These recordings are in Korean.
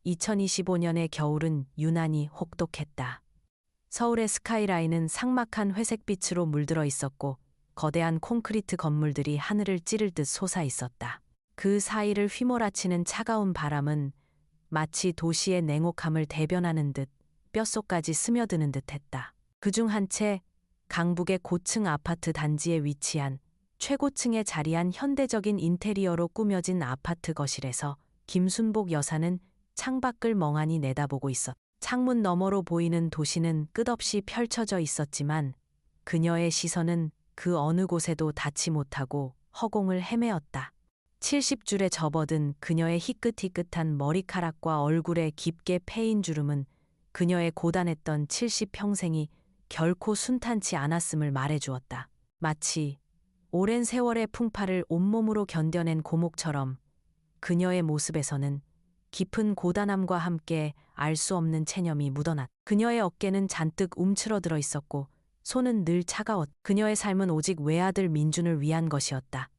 2025년의 겨울은 유난히 혹독했다. 서울의 스카이라인은 삭막한 회색빛으로 물들어 있었고 거대한 콘크리트 건물들이 하늘을 찌를 듯 솟아 있었다. 그 사이를 휘몰아치는 차가운 바람은 마치 도시의 냉혹함을 대변하는 듯 뼛속까지 스며드는 듯했다. 그중 한 채 강북의 고층 아파트 단지에 위치한 최고층에 자리한 현대적인 인테리어로 꾸며진 아파트 거실에서 김순복 여사는 창밖을 멍하니 내다보고 있었다. 창문 너머로 보이는 도시는 끝없이 펼쳐져 있었지만 그녀의 시선은 그 어느 곳에도 닿지 못하고 허공을 헤매었다. 70줄에 접어든 그녀의 희끗희끗한 머리카락과 얼굴에 깊게 패인 주름은 그녀의 고단했던 70평생이 결코 순탄치 않았음을 말해주었다. 마치 오랜 세월의 풍파를 온몸으로 견뎌낸 고목처럼 그녀의 모습에서는 깊은 고단함과 함께 알 수 없는 체념이 묻어났다. 그녀의 어깨는 잔뜩 움츠러들어 있었고 손은 늘 차가웠다. 그녀의 삶은 오직 외아들 민준을 위한 것이었다.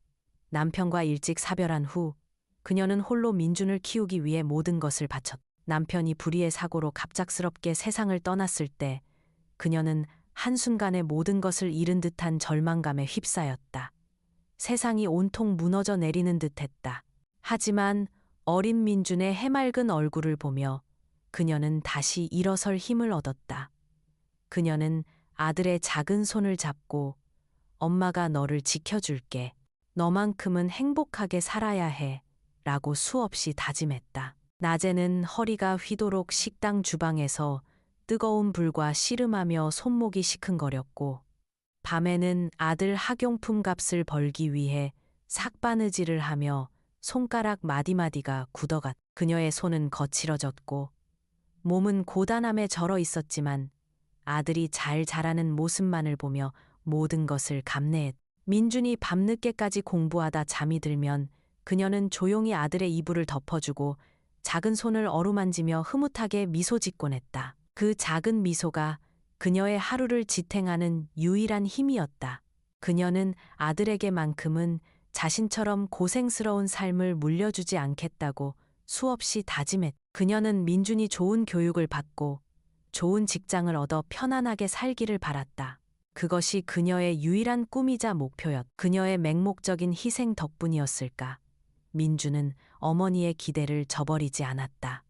남편과 일찍 사별한 후 그녀는 홀로 민준을 키우기 위해 모든 것을 바쳤다. 남편이 불의의 사고로 갑작스럽게 세상을 떠났을 때 그녀는 한순간에 모든 것을 잃은 듯한 절망감에 휩싸였다. 세상이 온통 무너져 내리는 듯했다. 하지만 어린 민준의 해맑은 얼굴을 보며 그녀는 다시 일어설 힘을 얻었다. 그녀는 아들의 작은 손을 잡고 엄마가 너를 지켜줄게. 너만큼은 행복하게 살아야 해. 라고 수없이 다짐했다. 낮에는 허리가 휘도록 식당 주방에서 뜨거운 불과 씨름하며 손목이 시큰거렸고 밤에는 아들 학용품 값을 벌기 위해 삭바느질을 하며 손가락 마디마디가 굳어갔다. 그녀의 손은 거칠어졌고 몸은 고단함에 절어 있었지만 아들이 잘 자라는 모습만을 보며 모든 것을 감내했다. 민준이 밤늦게까지 공부하다 잠이 들면 그녀는 조용히 아들의 이불을 덮어주고 작은 손을 어루만지며 흐뭇하게 미소 짓곤 했다. 그 작은 미소가 그녀의 하루를 지탱하는 유일한 힘이었다. 그녀는 아들에게만큼은 자신처럼 고생스러운 삶을 물려주지 않겠다고 수없이 다짐했다. 그녀는 민준이 좋은 교육을 받고 좋은 직장을 얻어 편안하게 살기를 바랐다. 그것이 그녀의 유일한 꿈이자 목표였다. 그녀의 맹목적인 희생 덕분이었을까? 민준은 어머니의 기대를 저버리지 않았다.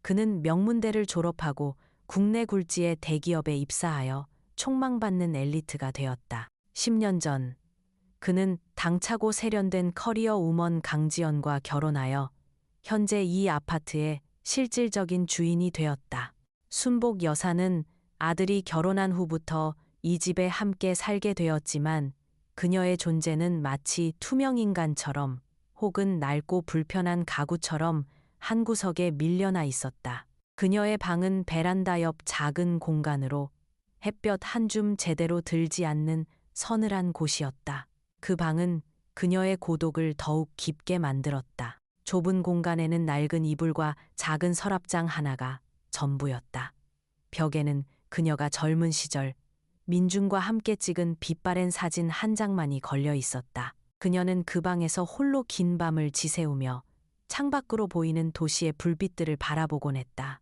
그는 명문대를 졸업하고 국내 굴지의 대기업에 입사하여 촉망받는 엘리트가 되었다. 10년 전 그는 당차고 세련된 커리어 우먼 강지연과 결혼하여 현재 이 아파트의 실질적인 주인이 되었다. 순복 여사는 아들이 결혼한 후부터 이 집에 함께 살게 되었지만 그녀의 존재는 마치 투명인간처럼 혹은 낡고 불편한 가구처럼 한 구석에 밀려나 있었다. 그녀의 방은 베란다 옆 작은 공간으로 햇볕 한 줌 제대로 들지 않는 서늘한 곳이었다. 그 방은 그녀의 고독을 더욱 깊게 만들었다. 좁은 공간에는 낡은 이불과 작은 서랍장 하나가 전부였다. 벽에는 그녀가 젊은 시절 민준과 함께 찍은 빛바랜 사진 한 장만이 걸려 있었다. 그녀는 그 방에서 홀로 긴 밤을 지새우며 창밖으로 보이는 도시의 불빛들을 바라보곤 했다.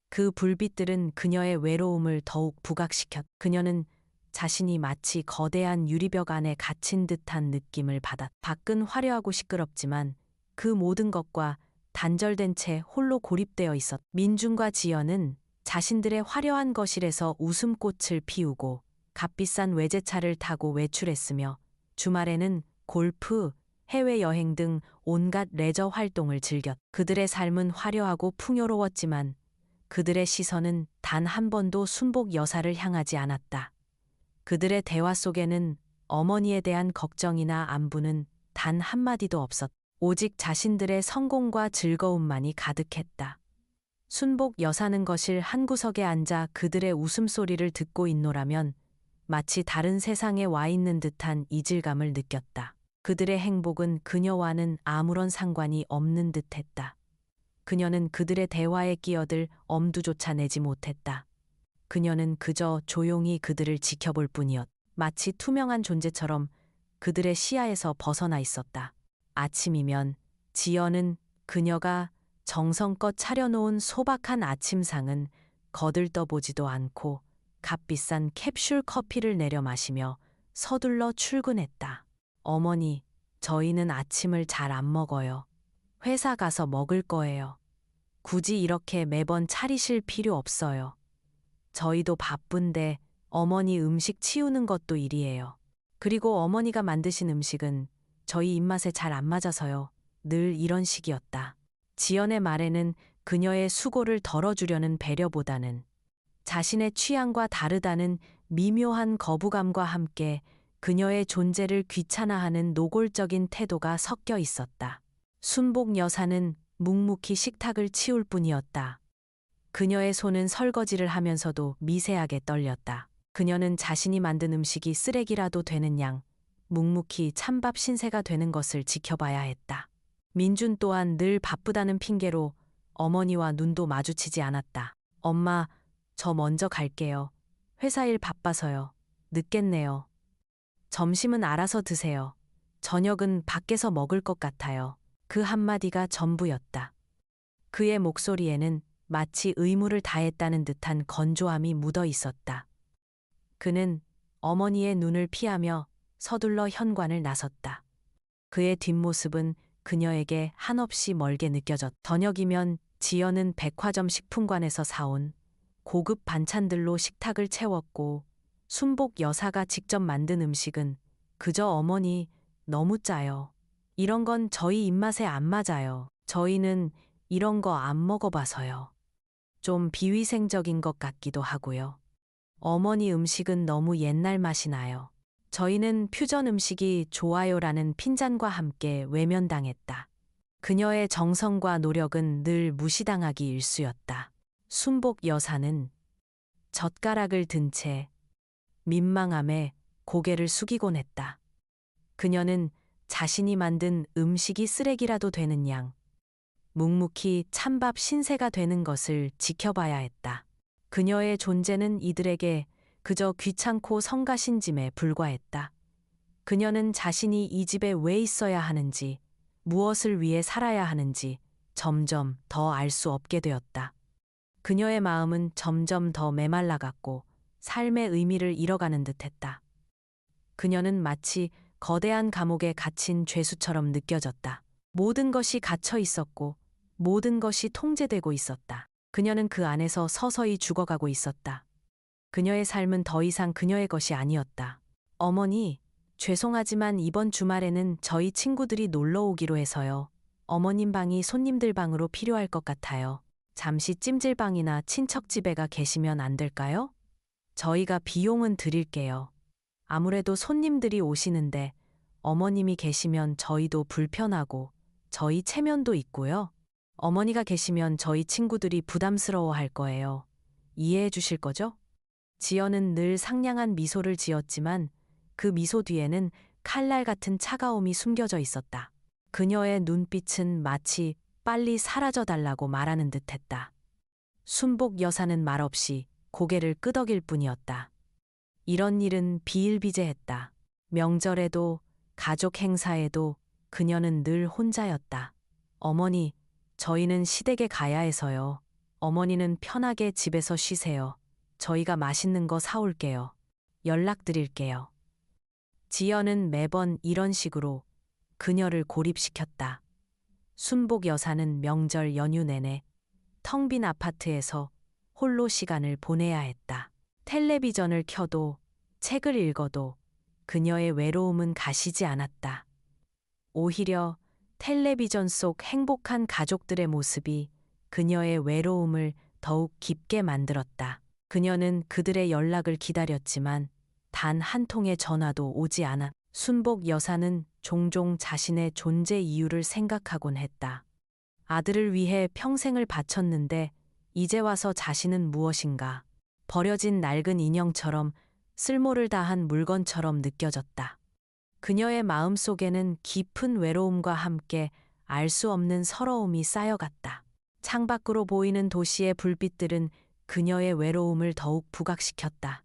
그 불빛들은 그녀의 외로움을 더욱 부각시켰다. 그녀는 자신이 마치 거대한 유리벽 안에 갇힌 듯한 느낌을 받았다. 밖은 화려하고 시끄럽지만 그 모든 것과 단절된 채 홀로 고립되어 있었다. 민준과 지연은 자신들의 화려한 거실에서 웃음꽃을 피우고 값비싼 외제차를 타고 외출했으며 주말에는 골프, 해외여행 등 온갖 레저 활동을 즐겼다. 그들의 삶은 화려하고 풍요로웠지만 그들의 시선은 단 한 번도 순복 여사를 향하지 않았다. 그들의 대화 속에는 어머니에 대한 걱정이나 안부는 단 한마디도 없었다. 오직 자신들의 성공과 즐거움만이 가득했다. 순복 여사는 거실 한 구석에 앉아 그들의 웃음소리를 듣고 있노라면 마치 다른 세상에 와 있는 듯한 이질감을 느꼈다. 그들의 행복은 그녀와는 아무런 상관이 없는 듯했다. 그녀는 그들의 대화에 끼어들 엄두조차 내지 못했다. 그녀는 그저 조용히 그들을 지켜볼 뿐이었다. 마치 투명한 존재처럼 그들의 시야에서 벗어나 있었다. 아침이면 지연은 그녀가 정성껏 차려놓은 소박한 아침상은 거들떠보지도 않고 값비싼 캡슐 커피를 내려 마시며 서둘러 출근했다. 어머니, 저희는 아침을 잘 안 먹어요. 회사 가서 먹을 거예요. 굳이 이렇게 매번 차리실 필요 없어요. 저희도 바쁜데 어머니 음식 치우는 것도 일이에요. 그리고 어머니가 만드신 음식은 저희 입맛에 잘 안 맞아서요. 늘 이런 식이었다. 지연의 말에는 그녀의 수고를 덜어주려는 배려보다는 자신의 취향과 다르다는 미묘한 거부감과 함께 그녀의 존재를 귀찮아하는 노골적인 태도가 섞여 있었다. 순복 여사는 묵묵히 식탁을 치울 뿐이었다. 그녀의 손은 설거지를 하면서도 미세하게 떨렸다. 그녀는 자신이 만든 음식이 쓰레기라도 되는 양 묵묵히 찬밥 신세가 되는 것을 지켜봐야 했다. 민준 또한 늘 바쁘다는 핑계로 어머니와 눈도 마주치지 않았다. 엄마, 저 먼저 갈게요. 회사 일 바빠서요. 늦겠네요. 점심은 알아서 드세요. 저녁은 밖에서 먹을 것 같아요. 그 한마디가 전부였다. 그의 목소리에는 마치 의무를 다했다는 듯한 건조함이 묻어 있었다. 그는 어머니의 눈을 피하며 서둘러 현관을 나섰다. 그의 뒷모습은 그녀에게 한없이 멀게 느껴졌다. 저녁이면 지연은 백화점 식품관에서 사온 고급 반찬들로 식탁을 채웠고 순복 여사가 직접 만든 음식은 그저 어머니 너무 짜요. 이런 건 저희 입맛에 안 맞아요. 저희는 이런 거 안 먹어봐서요. 좀 비위생적인 것 같기도 하고요. 어머니 음식은 너무 옛날 맛이 나요. 저희는 퓨전 음식이 좋아요라는 핀잔과 함께 외면당했다. 그녀의 정성과 노력은 늘 무시당하기 일쑤였다. 순복 여사는 젓가락을 든 채 민망함에 고개를 숙이곤 했다. 그녀는 자신이 만든 음식이 쓰레기라도 되는 양 묵묵히 찬밥 신세가 되는 것을 지켜봐야 했다. 그녀의 존재는 이들에게 그저 귀찮고 성가신 짐에 불과했다. 그녀는 자신이 이 집에 왜 있어야 하는지, 무엇을 위해 살아야 하는지 점점 더 알 수 없게 되었다. 그녀의 마음은 점점 더 메말라갔고 삶의 의미를 잃어가는 듯했다. 그녀는 마치 거대한 감옥에 갇힌 죄수처럼 느껴졌다. 모든 것이 갇혀 있었고 모든 것이 통제되고 있었다. 그녀는 그 안에서 서서히 죽어가고 있었다. 그녀의 삶은 더 이상 그녀의 것이 아니었다. 어머니, 죄송하지만 이번 주말에는 저희 친구들이 놀러 오기로 해서요. 어머님 방이 손님들 방으로 필요할 것 같아요. 잠시 찜질방이나 친척집에가 계시면 안 될까요? 저희가 비용은 드릴게요. 아무래도 손님들이 오시는데 어머님이 계시면 저희도 불편하고 저희 체면도 있고요. 어머니가 계시면 저희 친구들이 부담스러워 할 거예요. 이해해 주실 거죠? 지연은 늘 상냥한 미소를 지었지만 그 미소 뒤에는 칼날 같은 차가움이 숨겨져 있었다. 그녀의 눈빛은 마치 빨리 사라져 달라고 말하는 듯했다. 순복 여사는 말없이 고개를 끄덕일 뿐이었다. 이런 일은 비일비재했다. 명절에도 가족 행사에도 그녀는 늘 혼자였다. 어머니, 저희는 시댁에 가야 해서요. 어머니는 편하게 집에서 쉬세요. 저희가 맛있는 거 사올게요. 연락드릴게요. 지연은 매번 이런 식으로 그녀를 고립시켰다. 순복 여사는 명절 연휴 내내 텅 빈 아파트에서 홀로 시간을 보내야 했다. 텔레비전을 켜도 책을 읽어도 그녀의 외로움은 가시지 않았다. 오히려 텔레비전 속 행복한 가족들의 모습이 그녀의 외로움을 더욱 깊게 만들었다. 그녀는 그들의 연락을 기다렸지만 단 한 통의 전화도 오지 않아. 순복 여사는 종종 자신의 존재 이유를 생각하곤 했다. 아들을 위해 평생을 바쳤는데 이제 와서 자신은 무엇인가. 버려진 낡은 인형처럼 쓸모를 다한 물건처럼 느껴졌다. 그녀의 마음속에는 깊은 외로움과 함께 알 수 없는 서러움이 쌓여갔다. 창밖으로 보이는 도시의 불빛들은 그녀의 외로움을 더욱 부각시켰다.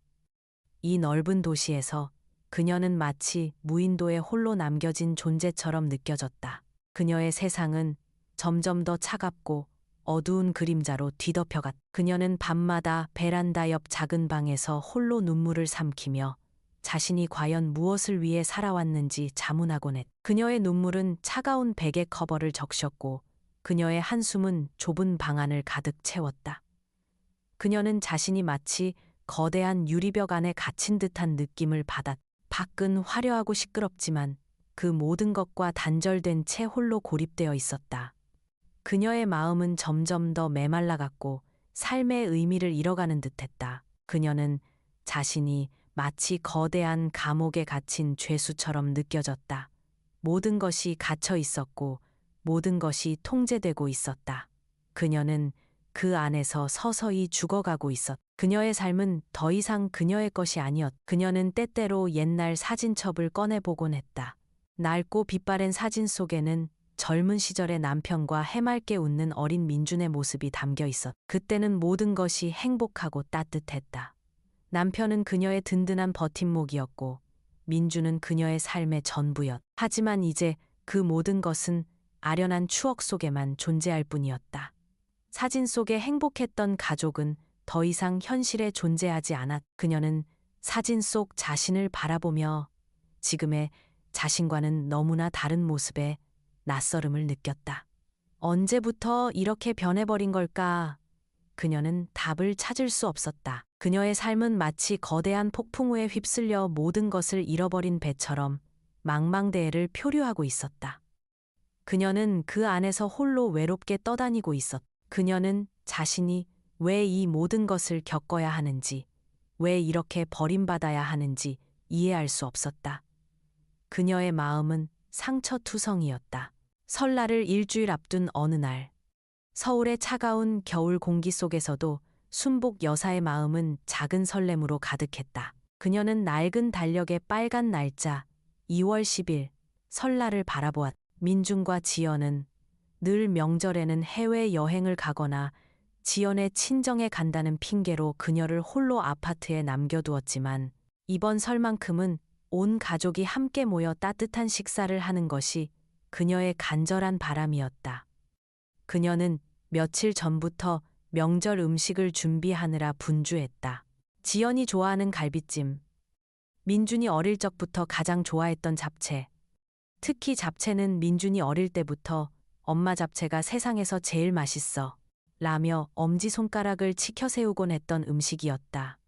이 넓은 도시에서 그녀는 마치 무인도에 홀로 남겨진 존재처럼 느껴졌다. 그녀의 세상은 점점 더 차갑고 어두운 그림자로 뒤덮여갔다. 그녀는 밤마다 베란다 옆 작은 방에서 홀로 눈물을 삼키며 자신이 과연 무엇을 위해 살아왔는지 자문하곤 했다. 그녀의 눈물은 차가운 베개 커버를 적셨고 그녀의 한숨은 좁은 방 안을 가득 채웠다. 그녀는 자신이 마치 거대한 유리벽 안에 갇힌 듯한 느낌을 받았다. 밖은 화려하고 시끄럽지만 그 모든 것과 단절된 채 홀로 고립되어 있었다. 그녀의 마음은 점점 더 메말라갔고 삶의 의미를 잃어가는 듯했다. 그녀는 자신이 마치 거대한 감옥에 갇힌 죄수처럼 느껴졌다. 모든 것이 갇혀 있었고 모든 것이 통제되고 있었다. 그녀는 그 안에서 서서히 죽어가고 있었다. 그녀의 삶은 더 이상 그녀의 것이 아니었다. 그녀는 때때로 옛날 사진첩을 꺼내보곤 했다. 낡고 빛바랜 사진 속에는 젊은 시절의 남편과 해맑게 웃는 어린 민준의 모습이 담겨 있었다. 그때는 모든 것이 행복하고 따뜻했다. 남편은 그녀의 든든한 버팀목이었고 민준은 그녀의 삶의 전부였다. 하지만 이제 그 모든 것은 아련한 추억 속에만 존재할 뿐이었다. 사진 속에 행복했던 가족은 더 이상 현실에 존재하지 않았다. 그녀는 사진 속 자신을 바라보며 지금의 자신과는 너무나 다른 모습에 낯설음을 느꼈다. 언제부터 이렇게 변해버린 걸까? 그녀는 답을 찾을 수 없었다. 그녀의 삶은 마치 거대한 폭풍우에 휩쓸려 모든 것을 잃어버린 배처럼 망망대해를 표류하고 있었다. 그녀는 그 안에서 홀로 외롭게 떠다니고 있었다. 그녀는 자신이 왜 이 모든 것을 겪어야 하는지, 왜 이렇게 버림받아야 하는지 이해할 수 없었다. 그녀의 마음은 상처투성이었다. 설날을 일주일 앞둔 어느 날, 서울의 차가운 겨울 공기 속에서도 순복 여사의 마음은 작은 설렘으로 가득했다. 그녀는 낡은 달력의 빨간 날짜 2월 10일 설날을 바라보았다. 민준과 지연은 늘 명절에는 해외여행을 가거나 지연의 친정에 간다는 핑계로 그녀를 홀로 아파트에 남겨두었지만 이번 설만큼은 온 가족이 함께 모여 따뜻한 식사를 하는 것이 그녀의 간절한 바람이었다. 그녀는 며칠 전부터 명절 음식을 준비하느라 분주했다. 지연이 좋아하는 갈비찜, 민준이 어릴 적부터 가장 좋아했던 잡채, 특히 잡채는 민준이 어릴 때부터 엄마 잡채가 세상에서 제일 맛있어 라며 엄지손가락을 치켜세우곤 했던 음식이었다.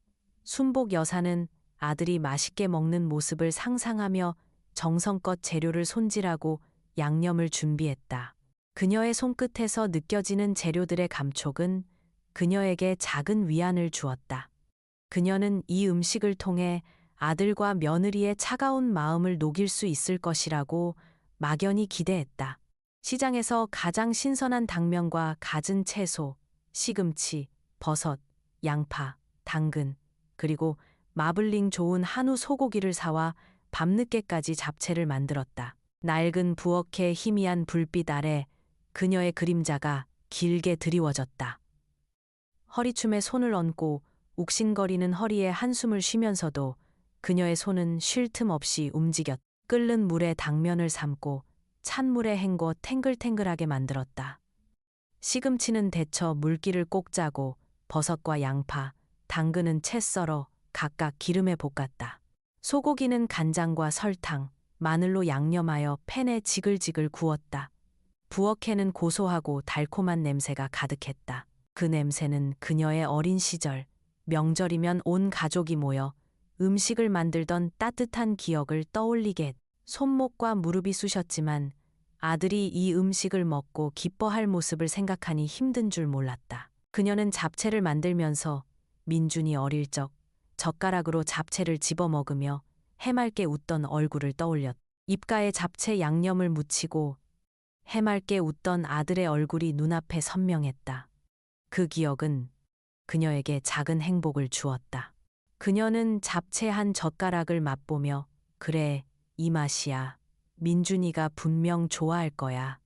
순복 여사는 아들이 맛있게 먹는 모습을 상상하며 정성껏 재료를 손질하고 양념을 준비했다. 그녀의 손끝에서 느껴지는 재료들의 감촉은 그녀에게 작은 위안을 주었다. 그녀는 이 음식을 통해 아들과 며느리의 차가운 마음을 녹일 수 있을 것이라고 막연히 기대했다. 시장에서 가장 신선한 당면과 갖은 채소, 시금치, 버섯, 양파, 당근, 그리고 마블링 좋은 한우 소고기를 사와 밤늦게까지 잡채를 만들었다. 낡은 부엌의 희미한 불빛 아래 그녀의 그림자가 길게 드리워졌다. 허리춤에 손을 얹고 욱신거리는 허리에 한숨을 쉬면서도 그녀의 손은 쉴 틈 없이 움직였다. 끓는 물에 당면을 삶고 찬물에 헹궈 탱글탱글하게 만들었다. 시금치는 데쳐 물기를 꼭 짜고 버섯과 양파, 당근은 채 썰어 각각 기름에 볶았다. 소고기는 간장과 설탕, 마늘로 양념하여 팬에 지글지글 구웠다. 부엌에는 고소하고 달콤한 냄새가 가득했다. 그 냄새는 그녀의 어린 시절, 명절이면 온 가족이 모여 음식을 만들던 따뜻한 기억을 떠올리게 했다. 손목과 무릎이 쑤셨지만 아들이 이 음식을 먹고 기뻐할 모습을 생각하니 힘든 줄 몰랐다. 그녀는 잡채를 만들면서 민준이 어릴 적 젓가락으로 잡채를 집어 먹으며 해맑게 웃던 얼굴을 떠올렸다. 입가에 잡채 양념을 묻히고 해맑게 웃던 아들의 얼굴이 눈앞에 선명했다. 그 기억은 그녀에게 작은 행복을 주었다. 그녀는 잡채 한 젓가락을 맛보며 그래, 이 맛이야. 민준이가 분명 좋아할 거야.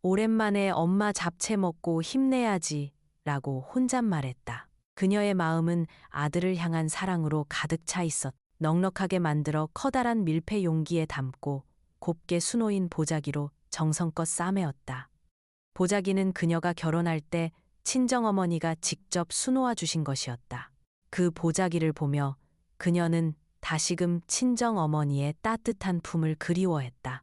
오랜만에 엄마 잡채 먹고 힘내야지 라고 혼잣말했다. 그녀의 마음은 아들을 향한 사랑으로 가득 차 있었다. 넉넉하게 만들어 커다란 밀폐 용기에 담고 곱게 수놓인 보자기로 정성껏 싸매었다. 보자기는 그녀가 결혼할 때 친정어머니가 직접 수놓아 주신 것이었다. 그 보자기를 보며 그녀는 다시금 친정어머니의 따뜻한 품을 그리워했다.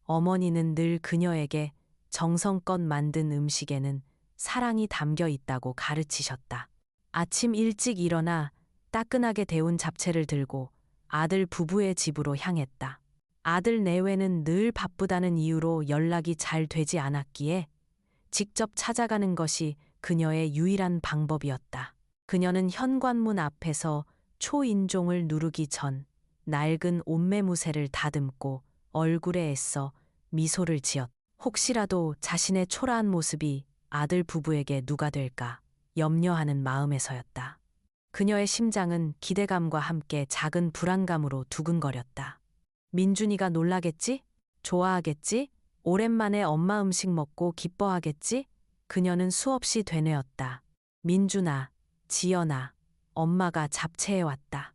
어머니는 늘 그녀에게 정성껏 만든 음식에는 사랑이 담겨 있다고 가르치셨다. 아침 일찍 일어나 따끈하게 데운 잡채를 들고 아들 부부의 집으로 향했다. 아들 내외는 늘 바쁘다는 이유로 연락이 잘 되지 않았기에 직접 찾아가는 것이 그녀의 유일한 방법이었다. 그녀는 현관문 앞에서 초인종을 누르기 전 낡은 옷매무새를 다듬고 얼굴에 애써 미소를 지었다. 혹시라도 자신의 초라한 모습이 아들 부부에게 누가 될까 염려하는 마음에서였다. 그녀의 심장은 기대감과 함께 작은 불안감으로 두근거렸다. 민준이가 놀라겠지? 좋아하겠지? 오랜만에 엄마 음식 먹고 기뻐하겠지? 그녀는 수없이 되뇌었다. 민준아, 지연아, 엄마가 잡채해 왔다.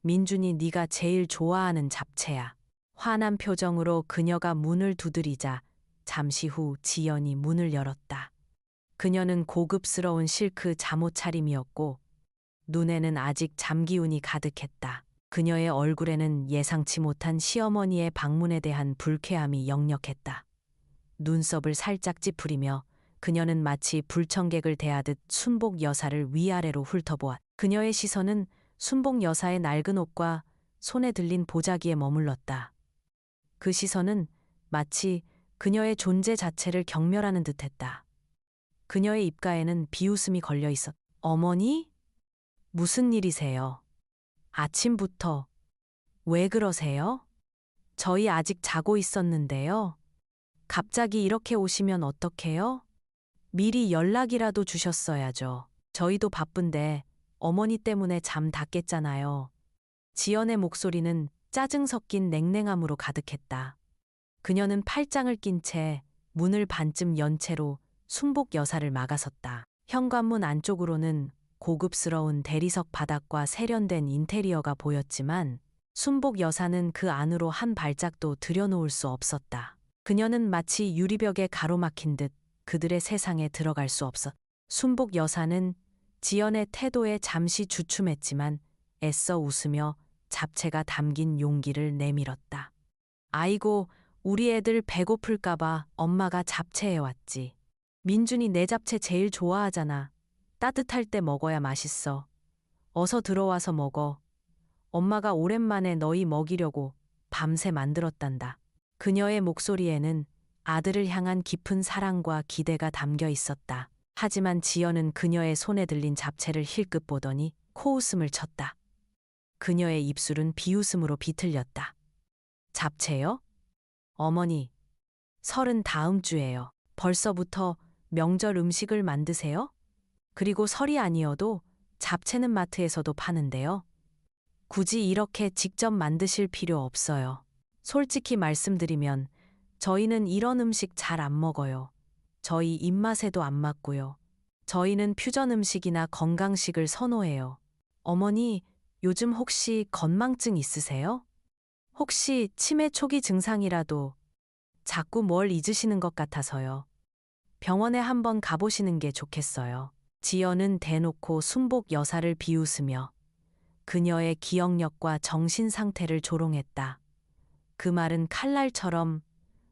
민준이 네가 제일 좋아하는 잡채야. 환한 표정으로 그녀가 문을 두드리자 잠시 후 지연이 문을 열었다. 그녀는 고급스러운 실크 잠옷 차림이었고 눈에는 아직 잠기운이 가득했다. 그녀의 얼굴에는 예상치 못한 시어머니의 방문에 대한 불쾌함이 역력했다. 눈썹을 살짝 찌푸리며 그녀는 마치 불청객을 대하듯 순복 여사를 위아래로 훑어보았다. 그녀의 시선은 순복 여사의 낡은 옷과 손에 들린 보자기에 머물렀다. 그 시선은 마치 그녀의 존재 자체를 경멸하는 듯했다. 그녀의 입가에는 비웃음이 걸려 있었다. 어머니? 무슨 일이세요? 아침부터 왜 그러세요? 저희 아직 자고 있었는데요. 갑자기 이렇게 오시면 어떡해요? 미리 연락이라도 주셨어야죠. 저희도 바쁜데 어머니 때문에 잠 다 깼잖아요. 지연의 목소리는 짜증 섞인 냉랭함으로 가득했다. 그녀는 팔짱을 낀 채 문을 반쯤 연 채로 순복 여사를 막아섰다. 현관문 안쪽으로는 고급스러운 대리석 바닥과 세련된 인테리어가 보였지만 순복 여사는 그 안으로 한 발짝도 들여놓을 수 없었다. 그녀는 마치 유리벽에 가로막힌 듯 그들의 세상에 들어갈 수 없었다. 순복 여사는 지연의 태도에 잠시 주춤했지만 애써 웃으며 잡채가 담긴 용기를 내밀었다. 아이고, 우리 애들 배고플까봐 엄마가 잡채해왔지. 민준이 내 잡채 제일 좋아하잖아. 따뜻할 때 먹어야 맛있어. 어서 들어와서 먹어. 엄마가 오랜만에 너희 먹이려고 밤새 만들었단다. 그녀의 목소리에는 아들을 향한 깊은 사랑과 기대가 담겨 있었다. 하지만 지연은 그녀의 손에 들린 잡채를 힐끗 보더니 코웃음을 쳤다. 그녀의 입술은 비웃음으로 비틀렸다. 잡채요? 어머니, 설은 다음 주예요. 벌써부터 명절 음식을 만드세요? 그리고 설이 아니어도 잡채는 마트에서도 파는데요. 굳이 이렇게 직접 만드실 필요 없어요. 솔직히 말씀드리면 저희는 이런 음식 잘 안 먹어요. 저희 입맛에도 안 맞고요. 저희는 퓨전 음식이나 건강식을 선호해요. 어머니, 요즘 혹시 건망증 있으세요? 혹시 치매 초기 증상이라도 자꾸 뭘 잊으시는 것 같아서요. 병원에 한번 가보시는 게 좋겠어요. 지연은 대놓고 순복 여사를 비웃으며 그녀의 기억력과 정신 상태를 조롱했다. 그 말은 칼날처럼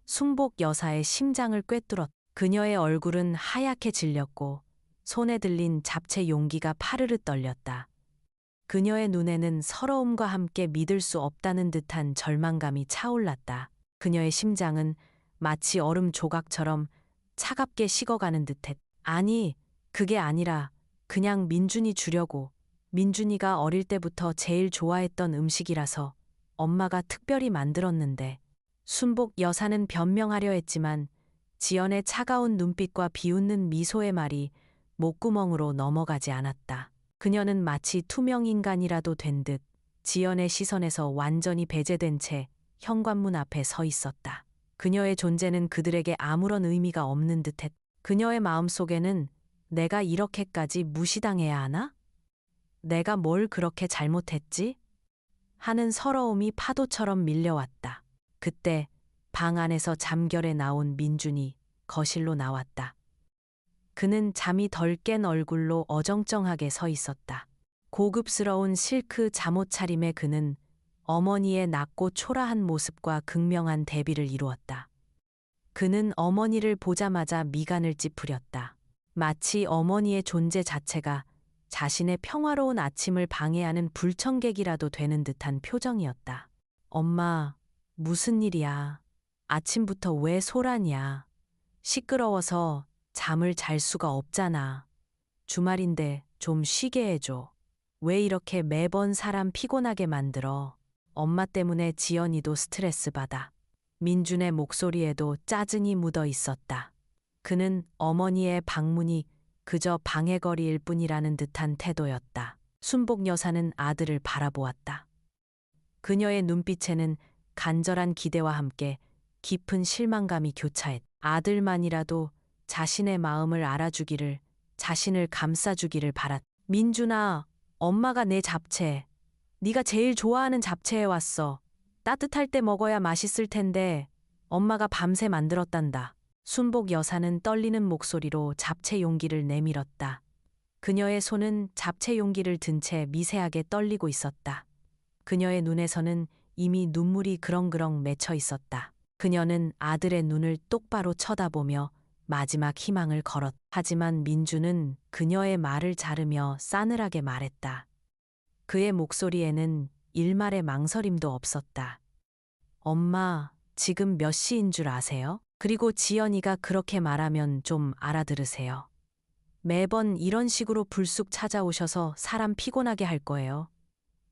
순복 여사의 심장을 꿰뚫었다. 그녀의 얼굴은 하얗게 질렸고 손에 들린 잡채 용기가 파르르 떨렸다. 그녀의 눈에는 서러움과 함께 믿을 수 없다는 듯한 절망감이 차올랐다. 그녀의 심장은 마치 얼음 조각처럼 차갑게 식어가는 듯했다. 아니, 그게 아니라 그냥 민준이 주려고. 민준이가 어릴 때부터 제일 좋아했던 음식이라서 엄마가 특별히 만들었는데. 순복 여사는 변명하려 했지만 지연의 차가운 눈빛과 비웃는 미소의 말이 목구멍으로 넘어가지 않았다. 그녀는 마치 투명 인간이라도 된 듯 지연의 시선에서 완전히 배제된 채 현관문 앞에 서 있었다. 그녀의 존재는 그들에게 아무런 의미가 없는 듯했다. 그녀의 마음속에는 내가 이렇게까지 무시당해야 하나? 내가 뭘 그렇게 잘못했지? 하는 서러움이 파도처럼 밀려왔다. 그때 방 안에서 잠결에 나온 민준이 거실로 나왔다. 그는 잠이 덜 깬 얼굴로 어정쩡하게 서 있었다. 고급스러운 실크 잠옷 차림의 그는 어머니의 낮고 초라한 모습과 극명한 대비를 이루었다. 그는 어머니를 보자마자 미간을 찌푸렸다. 마치 어머니의 존재 자체가 자신의 평화로운 아침을 방해하는 불청객이라도 되는 듯한 표정이었다. 엄마, 무슨 일이야? 아침부터 왜 소란이야? 시끄러워서 잠을 잘 수가 없잖아. 주말인데 좀 쉬게 해줘. 왜 이렇게 매번 사람 피곤하게 만들어? 엄마 때문에 지연이도 스트레스 받아. 민준의 목소리에도 짜증이 묻어 있었다. 그는 어머니의 방문이 그저 방해거리일 뿐이라는 듯한 태도였다. 순복 여사는 아들을 바라보았다. 그녀의 눈빛에는 간절한 기대와 함께 깊은 실망감이 교차했다. 아들만이라도 자신의 마음을 알아주기를, 자신을 감싸주기를 바랐다. 민준아, 엄마가 내 잡채, 네가 제일 좋아하는 잡채에 왔어. 따뜻할 때 먹어야 맛있을 텐데 엄마가 밤새 만들었단다. 순복 여사는 떨리는 목소리로 잡채 용기를 내밀었다. 그녀의 손은 잡채 용기를 든 채 미세하게 떨리고 있었다. 그녀의 눈에서는 이미 눈물이 그렁그렁 맺혀 있었다. 그녀는 아들의 눈을 똑바로 쳐다보며 마지막 희망을 걸었다. 하지만 민주는 그녀의 말을 자르며 싸늘하게 말했다. 그의 목소리에는 일말의 망설임도 없었다. 엄마, 지금 몇 시인 줄 아세요? 그리고 지연이가 그렇게 말하면 좀 알아들으세요. 매번 이런 식으로 불쑥 찾아오셔서 사람 피곤하게 할 거예요.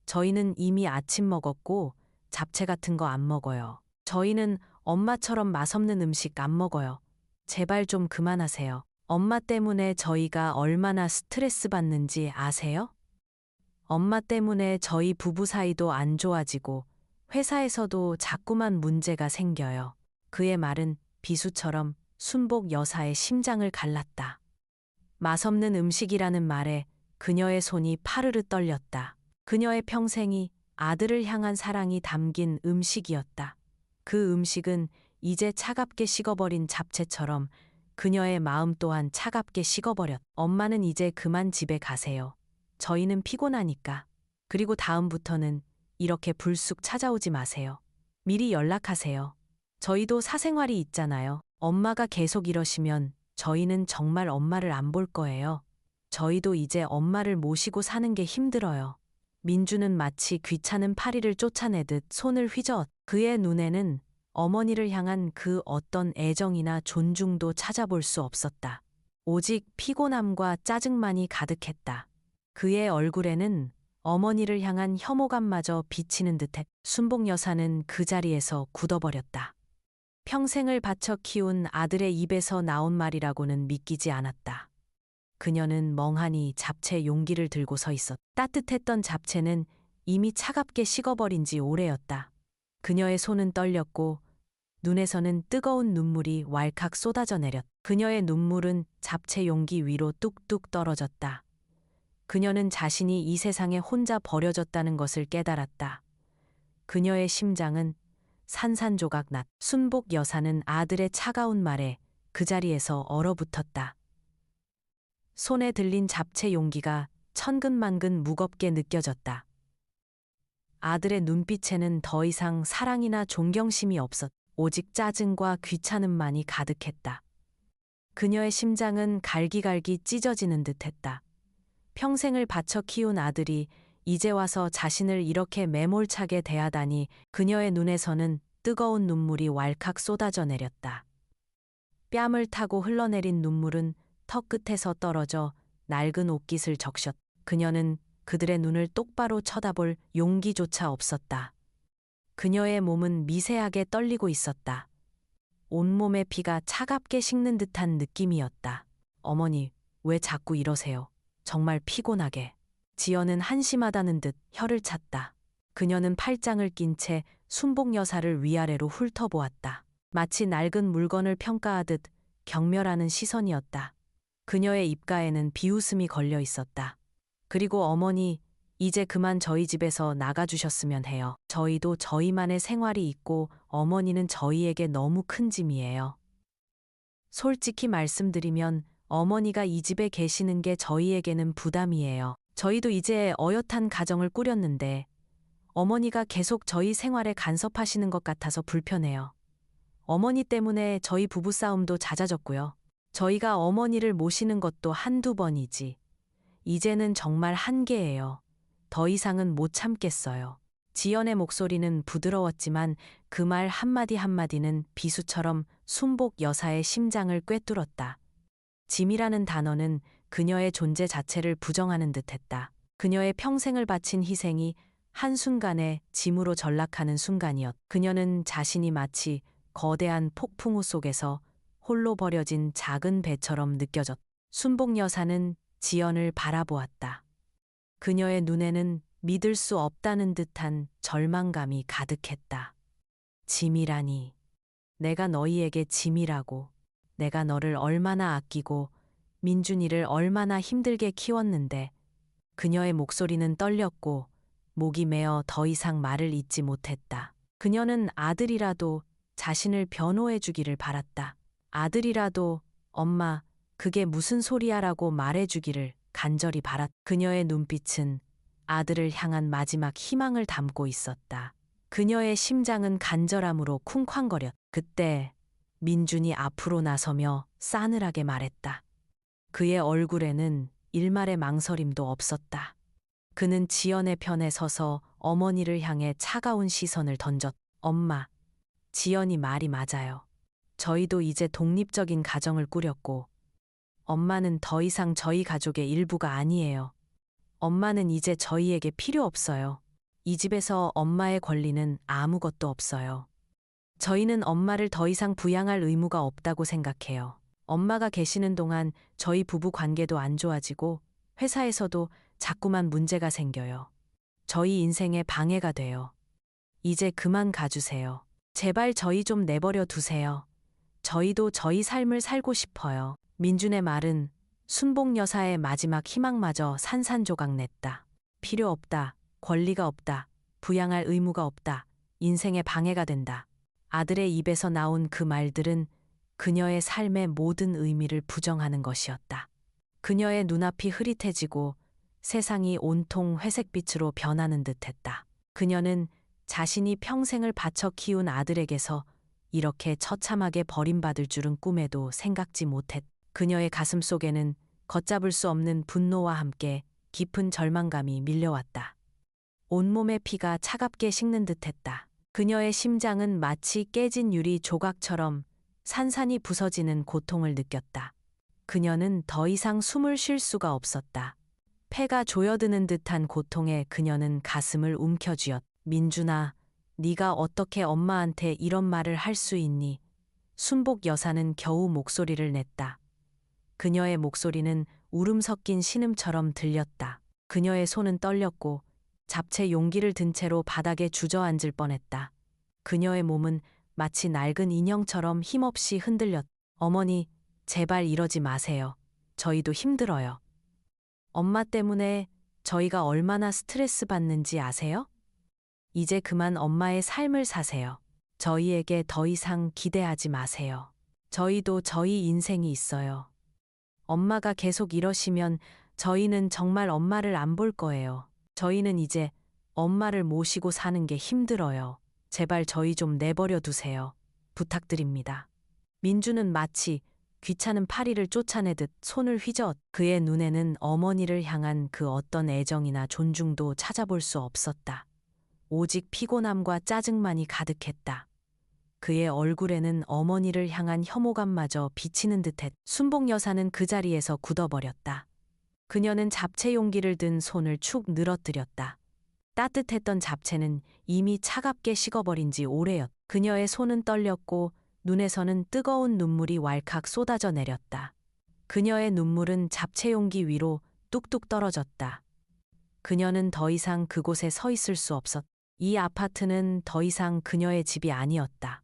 저희는 이미 아침 먹었고 잡채 같은 거 안 먹어요. 저희는 엄마처럼 맛없는 음식 안 먹어요. 제발 좀 그만하세요. 엄마 때문에 저희가 얼마나 스트레스 받는지 아세요? 엄마 때문에 저희 부부 사이도 안 좋아지고 회사에서도 자꾸만 문제가 생겨요. 그의 말은 비수처럼 순복 여사의 심장을 갈랐다. 맛없는 음식이라는 말에 그녀의 손이 파르르 떨렸다. 그녀의 평생이 아들을 향한 사랑이 담긴 음식이었다. 그 음식은 이제 차갑게 식어버린 잡채처럼 그녀의 마음 또한 차갑게 식어버렸다. 엄마는 이제 그만 집에 가세요. 저희는 피곤하니까. 그리고 다음부터는 이렇게 불쑥 찾아오지 마세요. 미리 연락하세요. 저희도 사생활이 있잖아요. 엄마가 계속 이러시면 저희는 정말 엄마를 안 볼 거예요. 저희도 이제 엄마를 모시고 사는 게 힘들어요. 민주는 마치 귀찮은 파리를 쫓아내듯 손을 휘저었다. 그의 눈에는 어머니를 향한 그 어떤 애정이나 존중도 찾아볼 수 없었다. 오직 피곤함과 짜증만이 가득했다. 그의 얼굴에는 어머니를 향한 혐오감마저 비치는 듯했다. 순복 여사는 그 자리에서 굳어버렸다. 평생을 바쳐 키운 아들의 입에서 나온 말이라고는 믿기지 않았다. 그녀는 멍하니 잡채 용기를 들고 서 있었다. 따뜻했던 잡채는 이미 차갑게 식어버린 지 오래였다. 그녀의 손은 떨렸고 눈에서는 뜨거운 눈물이 왈칵 쏟아져 내렸다. 그녀의 눈물은 잡채 용기 위로 뚝뚝 떨어졌다. 그녀는 자신이 이 세상에 혼자 버려졌다는 것을 깨달았다. 그녀의 심장은 산산조각 났다. 순복 여사는 아들의 차가운 말에 그 자리에서 얼어붙었다. 손에 들린 잡채 용기가 천근만근 무겁게 느껴졌다. 아들의 눈빛에는 더 이상 사랑이나 존경심이 없었다. 오직 짜증과 귀찮음만이 가득했다. 그녀의 심장은 갈기갈기 찢어지는 듯했다. 평생을 바쳐 키운 아들이 이제 와서 자신을 이렇게 매몰차게 대하다니. 그녀의 눈에서는 뜨거운 눈물이 왈칵 쏟아져 내렸다. 뺨을 타고 흘러내린 눈물은 턱 끝에서 떨어져 낡은 옷깃을 적셨다. 그녀는 그들의 눈을 똑바로 쳐다볼 용기조차 없었다. 그녀의 몸은 미세하게 떨리고 있었다. 온몸의 피가 차갑게 식는 듯한 느낌이었다. 어머니, 왜 자꾸 이러세요? 정말 피곤하게. 지연은 한심하다는 듯 혀를 찼다. 그녀는 팔짱을 낀 채 순복 여사를 위아래로 훑어보았다. 마치 낡은 물건을 평가하듯 경멸하는 시선이었다. 그녀의 입가에는 비웃음이 걸려 있었다. 그리고 어머니, 이제 그만 저희 집에서 나가주셨으면 해요. 저희도 저희만의 생활이 있고 어머니는 저희에게 너무 큰 짐이에요. 솔직히 말씀드리면 어머니가 이 집에 계시는 게 저희에게는 부담이에요. 저희도 이제 어엿한 가정을 꾸렸는데 어머니가 계속 저희 생활에 간섭하시는 것 같아서 불편해요. 어머니 때문에 저희 부부싸움도 잦아졌고요. 저희가 어머니를 모시는 것도 한두 번이지. 이제는 정말 한계예요. 더 이상은 못 참겠어요. 지연의 목소리는 부드러웠지만 그 말 한마디 한마디는 비수처럼 순복 여사의 심장을 꿰뚫었다. 짐이라는 단어는 그녀의 존재 자체를 부정하는 듯했다. 그녀의 평생을 바친 희생이 한순간에 짐으로 전락하는 순간이었다. 그녀는 자신이 마치 거대한 폭풍우 속에서 홀로 버려진 작은 배처럼 느껴졌다. 순복 여사는 지연을 바라보았다. 그녀의 눈에는 믿을 수 없다는 듯한 절망감이 가득했다. 짐이라니. 내가 너희에게 짐이라고. 내가 너를 얼마나 아끼고 민준이를 얼마나 힘들게 키웠는데. 그녀의 목소리는 떨렸고 목이 메어 더 이상 말을 잇지 못했다. 그녀는 아들이라도 자신을 변호해 주기를 바랐다. 아들이라도 엄마, 그게 무슨 소리야라고 말해 주기를 간절히 바랐다. 그녀의 눈빛은 아들을 향한 마지막 희망을 담고 있었다. 그녀의 심장은 간절함으로 쿵쾅거렸다. 그때 민준이 앞으로 나서며 싸늘하게 말했다. 그의 얼굴에는 일말의 망설임도 없었다. 그는 지연의 편에 서서 어머니를 향해 차가운 시선을 던졌다. 엄마, 지연이 말이 맞아요. 저희도 이제 독립적인 가정을 꾸렸고 엄마는 더 이상 저희 가족의 일부가 아니에요. 엄마는 이제 저희에게 필요 없어요. 이 집에서 엄마의 권리는 아무것도 없어요. 저희는 엄마를 더 이상 부양할 의무가 없다고 생각해요. 엄마가 계시는 동안 저희 부부 관계도 안 좋아지고 회사에서도 자꾸만 문제가 생겨요. 저희 인생에 방해가 돼요. 이제 그만 가주세요. 제발 저희 좀 내버려 두세요. 저희도 저희 삶을 살고 싶어요. 민준의 말은 순복 여사의 마지막 희망마저 산산조각 냈다. 필요 없다. 권리가 없다. 부양할 의무가 없다. 인생에 방해가 된다. 아들의 입에서 나온 그 말들은 그녀의 삶의 모든 의미를 부정하는 것이었다. 그녀의 눈앞이 흐릿해지고 세상이 온통 회색빛으로 변하는 듯했다. 그녀는 자신이 평생을 바쳐 키운 아들에게서 이렇게 처참하게 버림받을 줄은 꿈에도 생각지 못했다. 그녀의 가슴 속에는 걷잡을 수 없는 분노와 함께 깊은 절망감이 밀려왔다. 온몸의 피가 차갑게 식는 듯했다. 그녀의 심장은 마치 깨진 유리 조각처럼 산산이 부서지는 고통을 느꼈다. 그녀는 더 이상 숨을 쉴 수가 없었다. 폐가 조여드는 듯한 고통에 그녀는 가슴을 움켜쥐었다. 민준아, 네가 어떻게 엄마한테 이런 말을 할 수 있니? 순복 여사는 겨우 목소리를 냈다. 그녀의 목소리는 울음 섞인 신음처럼 들렸다. 그녀의 손은 떨렸고 잡채 용기를 든 채로 바닥에 주저앉을 뻔했다. 그녀의 몸은 마치 낡은 인형처럼 힘없이 흔들렸다. 어머니, 제발 이러지 마세요. 저희도 힘들어요. 엄마 때문에 저희가 얼마나 스트레스 받는지 아세요? 이제 그만 엄마의 삶을 사세요. 저희에게 더 이상 기대하지 마세요. 저희도 저희 인생이 있어요. 엄마가 계속 이러시면 저희는 정말 엄마를 안 볼 거예요. 저희는 이제 엄마를 모시고 사는 게 힘들어요. 제발 저희 좀 내버려 두세요. 부탁드립니다. 민주는 마치 귀찮은 파리를 쫓아내듯 손을 휘저었. 그의 눈에는 어머니를 향한 그 어떤 애정이나 존중도 찾아볼 수 없었다. 오직 피곤함과 짜증만이 가득했다. 그의 얼굴에는 어머니를 향한 혐오감마저 비치는 듯했다. 순복 여사는 그 자리에서 굳어버렸다. 그녀는 잡채 용기를 든 손을 축 늘어뜨렸다. 따뜻했던 잡채는 이미 차갑게 식어버린 지 오래였다. 그녀의 손은 떨렸고 눈에서는 뜨거운 눈물이 왈칵 쏟아져 내렸다. 그녀의 눈물은 잡채 용기 위로 뚝뚝 떨어졌다. 그녀는 더 이상 그곳에 서 있을 수 없었다. 이 아파트는 더 이상 그녀의 집이 아니었다.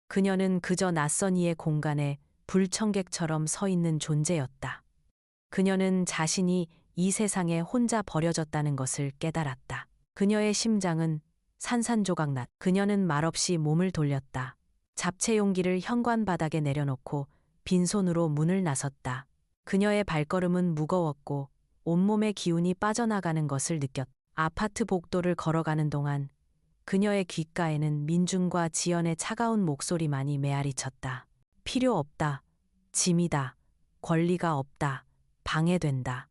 그녀는 그저 낯선 이의 공간에 불청객처럼 서 있는 존재였다. 그녀는 자신이 이 세상에 혼자 버려졌다는 것을 깨달았다. 그녀의 심장은 산산조각 났다. 그녀는 말없이 몸을 돌렸다. 잡채 용기를 현관 바닥에 내려놓고 빈손으로 문을 나섰다. 그녀의 발걸음은 무거웠고 온몸의 기운이 빠져나가는 것을 느꼈다. 아파트 복도를 걸어가는 동안 그녀의 귓가에는 민준과 지연의 차가운 목소리만이 메아리쳤다. 필요 없다. 짐이다. 권리가 없다. 방해된다.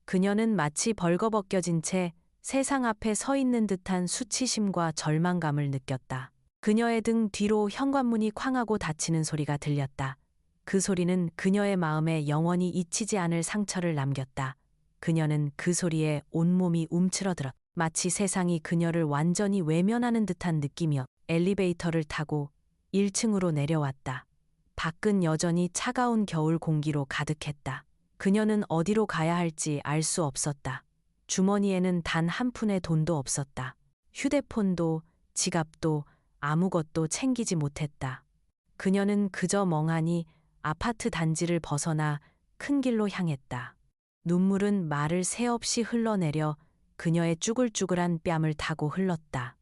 그녀는 마치 벌거벗겨진 채 세상 앞에 서 있는 듯한 수치심과 절망감을 느꼈다. 그녀의 등 뒤로 현관문이 쾅하고 닫히는 소리가 들렸다. 그 소리는 그녀의 마음에 영원히 잊히지 않을 상처를 남겼다. 그녀는 그 소리에 온몸이 움츠러들었다. 마치 세상이 그녀를 완전히 외면하는 듯한 느낌이었다. 엘리베이터를 타고 1층으로 내려왔다. 밖은 여전히 차가운 겨울 공기로 가득했다. 그녀는 어디로 가야 할지 알 수 없었다. 주머니에는 단 한 푼의 돈도 없었다. 휴대폰도 지갑도 아무것도 챙기지 못했다. 그녀는 그저 멍하니 아파트 단지를 벗어나 큰 길로 향했다. 눈물은 말을 새 없이 흘러내려 그녀의 쭈글쭈글한 뺨을 타고 흘렀다.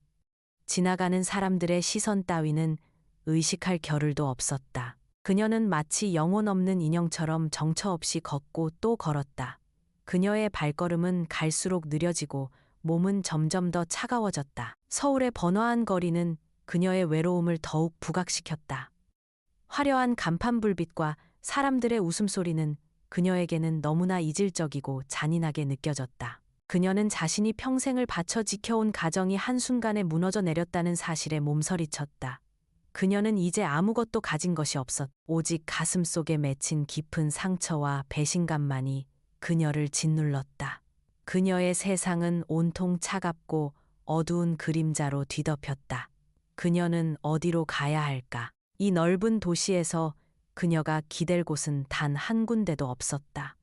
지나가는 사람들의 시선 따위는 의식할 겨를도 없었다. 그녀는 마치 영혼 없는 인형처럼 정처 없이 걷고 또 걸었다. 그녀의 발걸음은 갈수록 느려지고 몸은 점점 더 차가워졌다. 서울의 번화한 거리는 그녀의 외로움을 더욱 부각시켰다. 화려한 간판 불빛과 사람들의 웃음소리는 그녀에게는 너무나 이질적이고 잔인하게 느껴졌다. 그녀는 자신이 평생을 바쳐 지켜온 가정이 한순간에 무너져 내렸다는 사실에 몸서리쳤다. 그녀는 이제 아무것도 가진 것이 없었다. 오직 가슴 속에 맺힌 깊은 상처와 배신감만이 그녀를 짓눌렀다. 그녀의 세상은 온통 차갑고 어두운 그림자로 뒤덮였다. 그녀는 어디로 가야 할까? 이 넓은 도시에서 그녀가 기댈 곳은 단 한 군데도 없었다.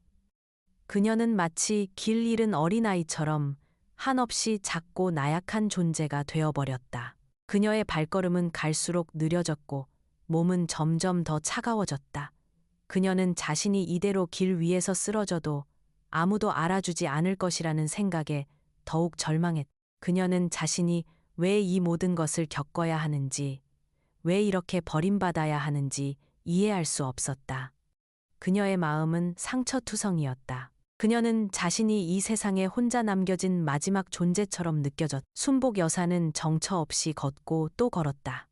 그녀는 마치 길 잃은 어린아이처럼 한없이 작고 나약한 존재가 되어버렸다. 그녀의 발걸음은 갈수록 느려졌고 몸은 점점 더 차가워졌다. 그녀는 자신이 이대로 길 위에서 쓰러져도 아무도 알아주지 않을 것이라는 생각에 더욱 절망했다. 그녀는 자신이 왜 이 모든 것을 겪어야 하는지, 왜 이렇게 버림받아야 하는지 이해할 수 없었다. 그녀의 마음은 상처투성이었다. 그녀는 자신이 이 세상에 혼자 남겨진 마지막 존재처럼 느껴졌다. 순복 여사는 정처 없이 걷고 또 걸었다.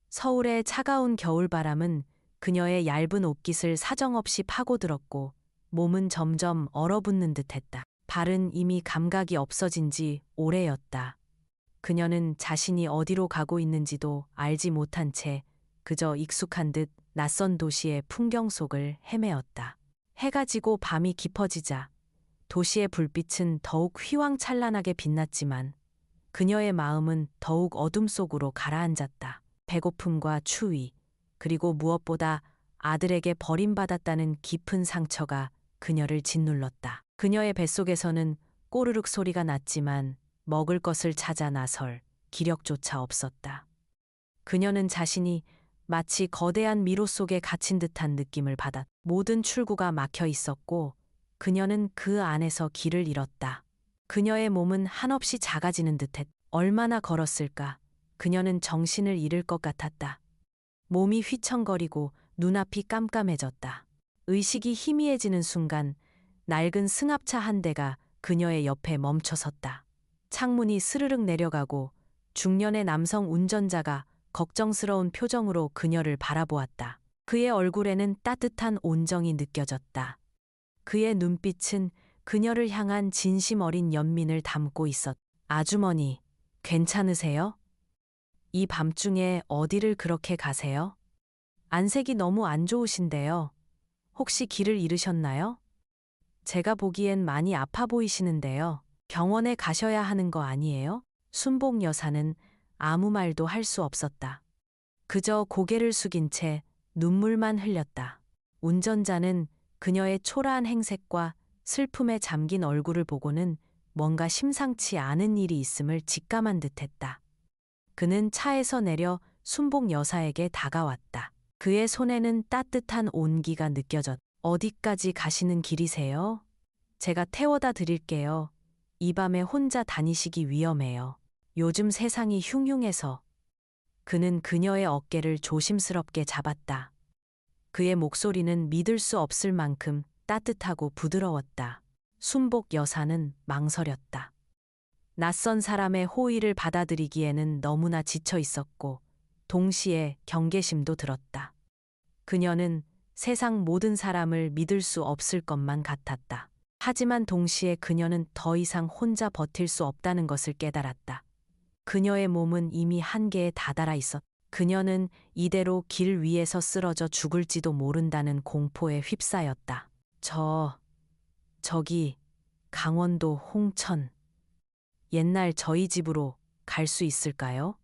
서울의 차가운 겨울바람은 그녀의 얇은 옷깃을 사정없이 파고들었고 몸은 점점 얼어붙는 듯했다. 발은 이미 감각이 없어진 지 오래였다. 그녀는 자신이 어디로 가고 있는지도 알지 못한 채 그저 익숙한 듯 낯선 도시의 풍경 속을 헤매었다. 해가 지고 밤이 깊어지자 도시의 불빛은 더욱 휘황찬란하게 빛났지만 그녀의 마음은 더욱 어둠 속으로 가라앉았다. 배고픔과 추위, 그리고 무엇보다 아들에게 버림받았다는 깊은 상처가 그녀를 짓눌렀다. 그녀의 뱃속에서는 꼬르륵 소리가 났지만 먹을 것을 찾아 나설 기력조차 없었다. 그녀는 자신이 마치 거대한 미로 속에 갇힌 듯한 느낌을 받았다. 모든 출구가 막혀 있었고 그녀는 그 안에서 길을 잃었다. 그녀의 몸은 한없이 작아지는 듯했다. 얼마나 걸었을까? 그녀는 정신을 잃을 것 같았다. 몸이 휘청거리고 눈앞이 깜깜해졌다. 의식이 희미해지는 순간 낡은 승합차 한 대가 그녀의 옆에 멈춰섰다. 창문이 스르륵 내려가고 중년의 남성 운전자가 걱정스러운 표정으로 그녀를 바라보았다. 그의 얼굴에는 따뜻한 온정이 느껴졌다. 그의 눈빛은 그녀를 향한 진심 어린 연민을 담고 있었다. 아주머니, 괜찮으세요? 이 밤중에 어디를 그렇게 가세요? 안색이 너무 안 좋으신데요. 혹시 길을 잃으셨나요? 제가 보기엔 많이 아파 보이시는데요. 병원에 가셔야 하는 거 아니에요? 순복 여사는 아무 말도 할 수 없었다. 그저 고개를 숙인 채 눈물만 흘렸다. 운전자는 그녀의 초라한 행색과 슬픔에 잠긴 얼굴을 보고는 뭔가 심상치 않은 일이 있음을 직감한 듯했다. 그는 차에서 내려 순복 여사에게 다가왔다. 그의 손에는 따뜻한 온기가 느껴졌다. 어디까지 가시는 길이세요? 제가 태워다 드릴게요. 이 밤에 혼자 다니시기 위험해요. 요즘 세상이 흉흉해서. 그는 그녀의 어깨를 조심스럽게 잡았다. 그의 목소리는 믿을 수 없을 만큼 따뜻하고 부드러웠다. 순복 여사는 망설였다. 낯선 사람의 호의를 받아들이기에는 너무나 지쳐 있었고 동시에 경계심도 들었다. 그녀는 세상 모든 사람을 믿을 수 없을 것만 같았다. 하지만 동시에 그녀는 더 이상 혼자 버틸 수 없다는 것을 깨달았다. 그녀의 몸은 이미 한계에 다다라 있었다. 그녀는 이대로 길 위에서 쓰러져 죽을지도 모른다는 공포에 휩싸였다. 저기, 강원도 홍천. 옛날 저희 집으로 갈 수 있을까요?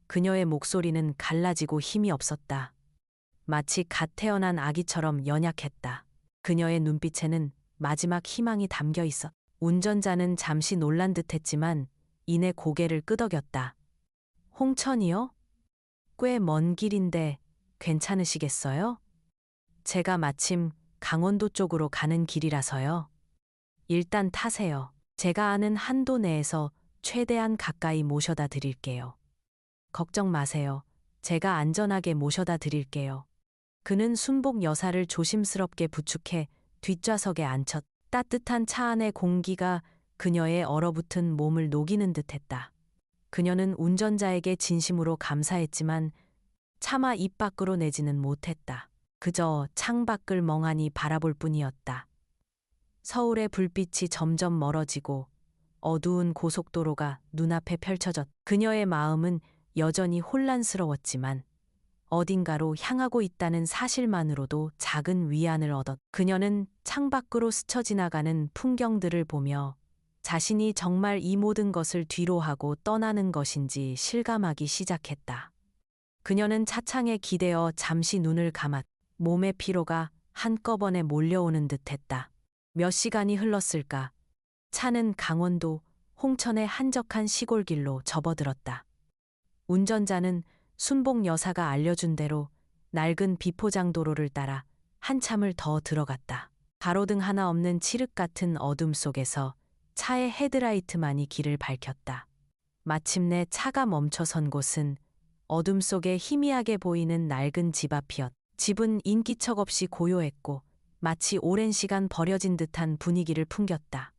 그녀의 목소리는 갈라지고 힘이 없었다. 마치 갓 태어난 아기처럼 연약했다. 그녀의 눈빛에는 마지막 희망이 담겨 있었다. 운전자는 잠시 놀란 듯했지만 이내 고개를 끄덕였다. 홍천이요? 꽤 먼 길인데 괜찮으시겠어요? 제가 마침 강원도 쪽으로 가는 길이라서요. 일단 타세요. 제가 아는 한도 내에서 최대한 가까이 모셔다 드릴게요. 걱정 마세요. 제가 안전하게 모셔다 드릴게요. 그는 순복 여사를 조심스럽게 부축해 뒷좌석에 앉혔. 따뜻한 차 안의 공기가 그녀의 얼어붙은 몸을 녹이는 듯했다. 그녀는 운전자에게 진심으로 감사했지만 차마 입 밖으로 내지는 못했다. 그저 창밖을 멍하니 바라볼 뿐이었다. 서울의 불빛이 점점 멀어지고 어두운 고속도로가 눈앞에 펼쳐졌다. 그녀의 마음은 여전히 혼란스러웠지만 어딘가로 향하고 있다는 사실만으로도 작은 위안을 얻었다. 그녀는 창밖으로 스쳐 지나가는 풍경들을 보며 자신이 정말 이 모든 것을 뒤로하고 떠나는 것인지 실감하기 시작했다. 그녀는 차창에 기대어 잠시 눈을 감았. 몸의 피로가 한꺼번에 몰려오는 듯했다. 몇 시간이 흘렀을까? 차는 강원도 홍천의 한적한 시골길로 접어들었다. 운전자는 순복 여사가 알려준 대로 낡은 비포장 도로를 따라 한참을 더 들어갔다. 가로등 하나 없는 칠흑 같은 어둠 속에서 차의 헤드라이트만이 길을 밝혔다. 마침내 차가 멈춰선 곳은 어둠 속에 희미하게 보이는 낡은 집 앞이었다. 집은 인기척 없이 고요했고 마치 오랜 시간 버려진 듯한 분위기를 풍겼다.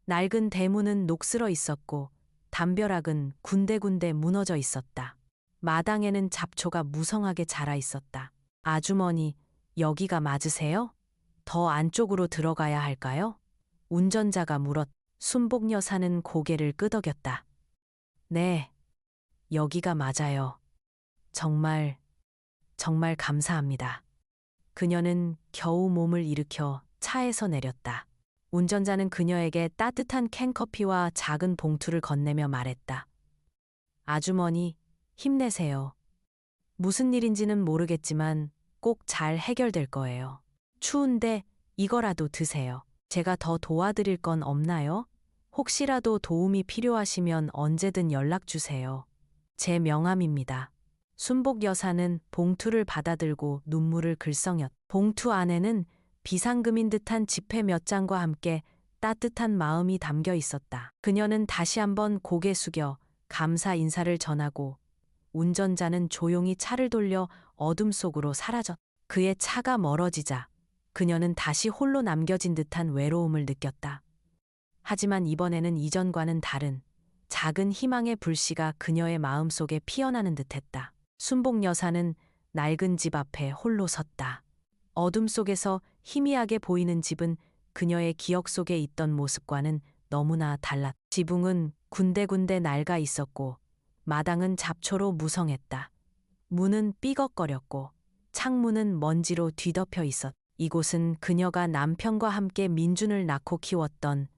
낡은 대문은 녹슬어 있었고 담벼락은 군데군데 무너져 있었다. 마당에는 잡초가 무성하게 자라 있었다. 아주머니, 여기가 맞으세요? 더 안쪽으로 들어가야 할까요? 운전자가 물었. 순복 여사는 고개를 끄덕였다. 네, 여기가 맞아요. 정말 감사합니다. 그녀는 겨우 몸을 일으켜 차에서 내렸다. 운전자는 그녀에게 따뜻한 캔커피와 작은 봉투를 건네며 말했다. 아주머니, 힘내세요. 무슨 일인지는 모르겠지만 꼭 잘 해결될 거예요. 추운데 이거라도 드세요. 제가 더 도와드릴 건 없나요? 혹시라도 도움이 필요하시면 언제든 연락 주세요. 제 명함입니다. 순복 여사는 봉투를 받아들고 눈물을 글썽였. 봉투 안에는 비상금인 듯한 지폐 몇 장과 함께 따뜻한 마음이 담겨 있었다. 그녀는 다시 한번 고개 숙여 감사 인사를 전하고 운전자는 조용히 차를 돌려 어둠 속으로 사라졌다. 그의 차가 멀어지자 그녀는 다시 홀로 남겨진 듯한 외로움을 느꼈다. 하지만 이번에는 이전과는 다른 작은 희망의 불씨가 그녀의 마음속에 피어나는 듯했다. 순복 여사는 낡은 집 앞에 홀로 섰다. 어둠 속에서 희미하게 보이는 집은 그녀의 기억 속에 있던 모습과는 너무나 달랐다. 지붕은 군데군데 낡아 있었고 마당은 잡초로 무성했다. 문은 삐걱거렸고 창문은 먼지로 뒤덮여 있었다. 이곳은 그녀가 남편과 함께 민준을 낳고 키웠던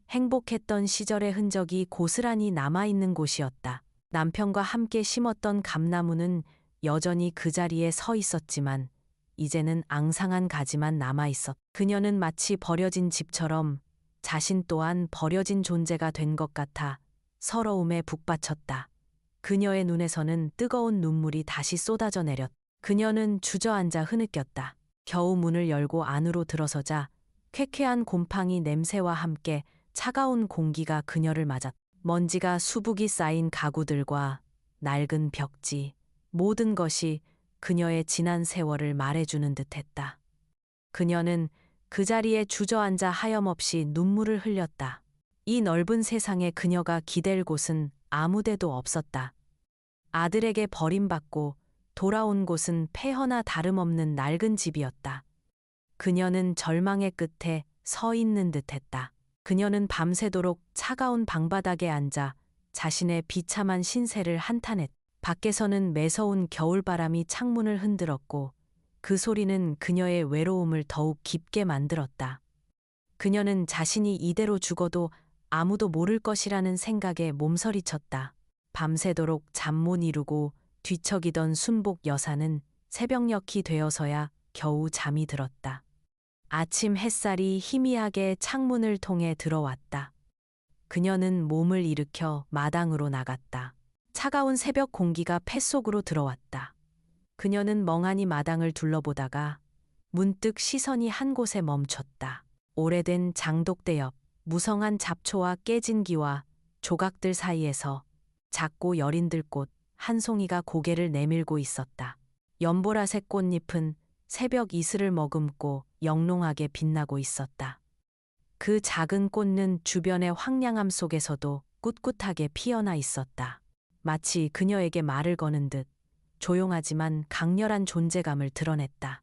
행복했던 시절의 흔적이 고스란히 남아있는 곳이었다. 남편과 함께 심었던 감나무는 여전히 그 자리에 서 있었지만 이제는 앙상한 가지만 남아있었다. 그녀는 마치 버려진 집처럼 자신 또한 버려진 존재가 된 것 같아 서러움에 북받쳤다. 그녀의 눈에서는 뜨거운 눈물이 다시 쏟아져 내렸다. 그녀는 주저앉아 흐느꼈다. 겨우 문을 열고 안으로 들어서자 쾌쾌한 곰팡이 냄새와 함께 차가운 공기가 그녀를 맞았다. 먼지가 수북이 쌓인 가구들과 낡은 벽지, 모든 것이 그녀의 지난 세월을 말해주는 듯했다. 그녀는 그 자리에 주저앉아 하염없이 눈물을 흘렸다. 이 넓은 세상에 그녀가 기댈 곳은 아무데도 없었다. 아들에게 버림받고 돌아온 곳은 폐허나 다름없는 낡은 집이었다. 그녀는 절망의 끝에 서 있는 듯했다. 그녀는 밤새도록 차가운 방바닥에 앉아 자신의 비참한 신세를 한탄했다. 밖에서는 매서운 겨울바람이 창문을 흔들었고 그 소리는 그녀의 외로움을 더욱 깊게 만들었다. 그녀는 자신이 이대로 죽어도 아무도 모를 것이라는 생각에 몸서리쳤다. 밤새도록 잠 못 이루고 뒤척이던 순복 여사는 새벽녘이 되어서야 겨우 잠이 들었다. 아침 햇살이 희미하게 창문을 통해 들어왔다. 그녀는 몸을 일으켜 마당으로 나갔다. 차가운 새벽 공기가 폐속으로 들어왔다. 그녀는 멍하니 마당을 둘러보다가 문득 시선이 한 곳에 멈췄다. 오래된 장독대 옆 무성한 잡초와 깨진 기와 조각들 사이에서 작고 여린 들꽃 한 송이가 고개를 내밀고 있었다. 연보라색 꽃잎은 새벽 이슬을 머금고 영롱하게 빛나고 있었다. 그 작은 꽃은 주변의 황량함 속에서도 꿋꿋하게 피어나 있었다. 마치 그녀에게 말을 거는 듯 조용하지만 강렬한 존재감을 드러냈다.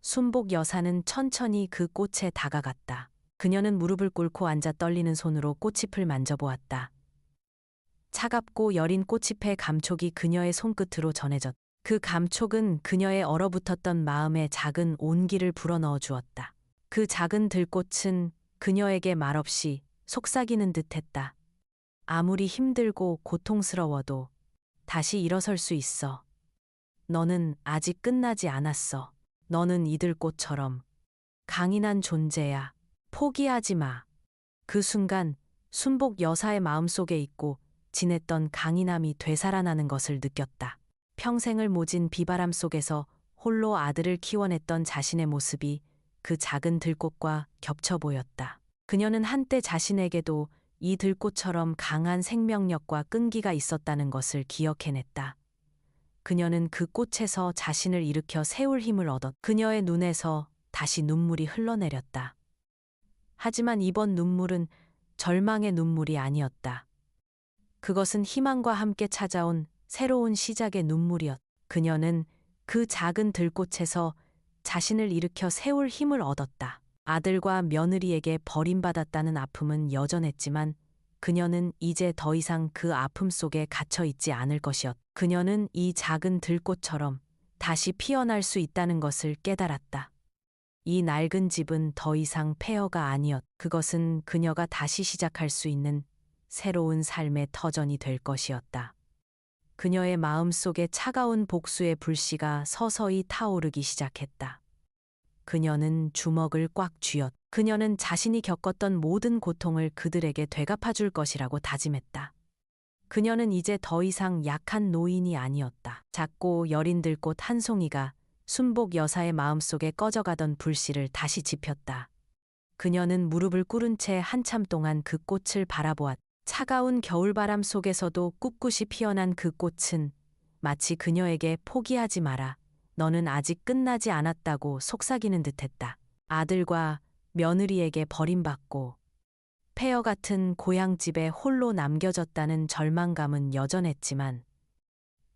순복 여사는 천천히 그 꽃에 다가갔다. 그녀는 무릎을 꿇고 앉아 떨리는 손으로 꽃잎을 만져보았다. 차갑고 여린 꽃잎의 감촉이 그녀의 손끝으로 전해졌다. 그 감촉은 그녀의 얼어붙었던 마음에 작은 온기를 불어넣어 주었다. 그 작은 들꽃은 그녀에게 말없이 속삭이는 듯했다. 아무리 힘들고 고통스러워도 다시 일어설 수 있어. 너는 아직 끝나지 않았어. 너는 이 들꽃처럼 강인한 존재야. 포기하지 마. 그 순간 순복 여사의 마음속에 있고 지냈던 강인함이 되살아나는 것을 느꼈다. 평생을 모진 비바람 속에서 홀로 아들을 키워냈던 자신의 모습이 그 작은 들꽃과 겹쳐 보였다. 그녀는 한때 자신에게도 이 들꽃처럼 강한 생명력과 끈기가 있었다는 것을 기억해냈다. 그녀는 그 꽃에서 자신을 일으켜 세울 힘을 얻었다. 그녀의 눈에서 다시 눈물이 흘러내렸다. 하지만 이번 눈물은 절망의 눈물이 아니었다. 그것은 희망과 함께 찾아온 새로운 시작의 눈물이었다. 그녀는 그 작은 들꽃에서 자신을 일으켜 세울 힘을 얻었다. 아들과 며느리에게 버림받았다는 아픔은 여전했지만 그녀는 이제 더 이상 그 아픔 속에 갇혀 있지 않을 것이었다. 그녀는 이 작은 들꽃처럼 다시 피어날 수 있다는 것을 깨달았다. 이 낡은 집은 더 이상 폐허가 아니었다. 그것은 그녀가 다시 시작할 수 있는 새로운 삶의 터전이 될 것이었다. 그녀의 마음속에 차가운 복수의 불씨가 서서히 타오르기 시작했다. 그녀는 주먹을 꽉 쥐었다. 그녀는 자신이 겪었던 모든 고통을 그들에게 되갚아줄 것이라고 다짐했다. 그녀는 이제 더 이상 약한 노인이 아니었다. 작고 여린 들꽃 한 송이가 순복 여사의 마음속에 꺼져가던 불씨를 다시 지폈다. 그녀는 무릎을 꿇은 채 한참 동안 그 꽃을 바라보았다. 차가운 겨울바람 속에서도 꿋꿋이 피어난 그 꽃은 마치 그녀에게 포기하지 마라. 너는 아직 끝나지 않았다고 속삭이는 듯했다. 아들과 며느리에게 버림받고 폐허 같은 고향집에 홀로 남겨졌다는 절망감은 여전했지만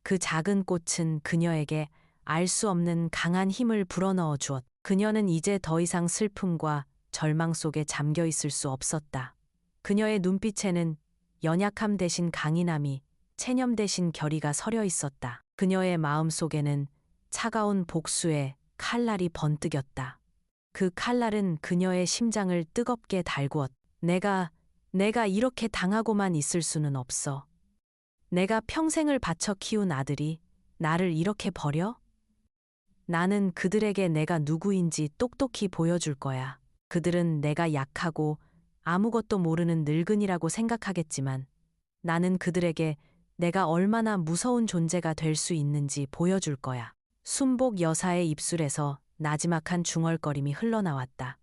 그 작은 꽃은 그녀에게 알 수 없는 강한 힘을 불어넣어 주었다. 그녀는 이제 더 이상 슬픔과 절망 속에 잠겨 있을 수 없었다. 그녀의 눈빛에는 연약함 대신 강인함이, 체념 대신 결의가 서려 있었다. 그녀의 마음 속에는 차가운 복수의 칼날이 번뜩였다. 그 칼날은 그녀의 심장을 뜨겁게 달구었다. 내가 이렇게 당하고만 있을 수는 없어. 내가 평생을 바쳐 키운 아들이 나를 이렇게 버려? 나는 그들에게 내가 누구인지 똑똑히 보여줄 거야. 그들은 내가 약하고 아무것도 모르는 늙은이라고 생각하겠지만 나는 그들에게 내가 얼마나 무서운 존재가 될 수 있는지 보여줄 거야. 순복 여사의 입술에서 나지막한 중얼거림이 흘러나왔다.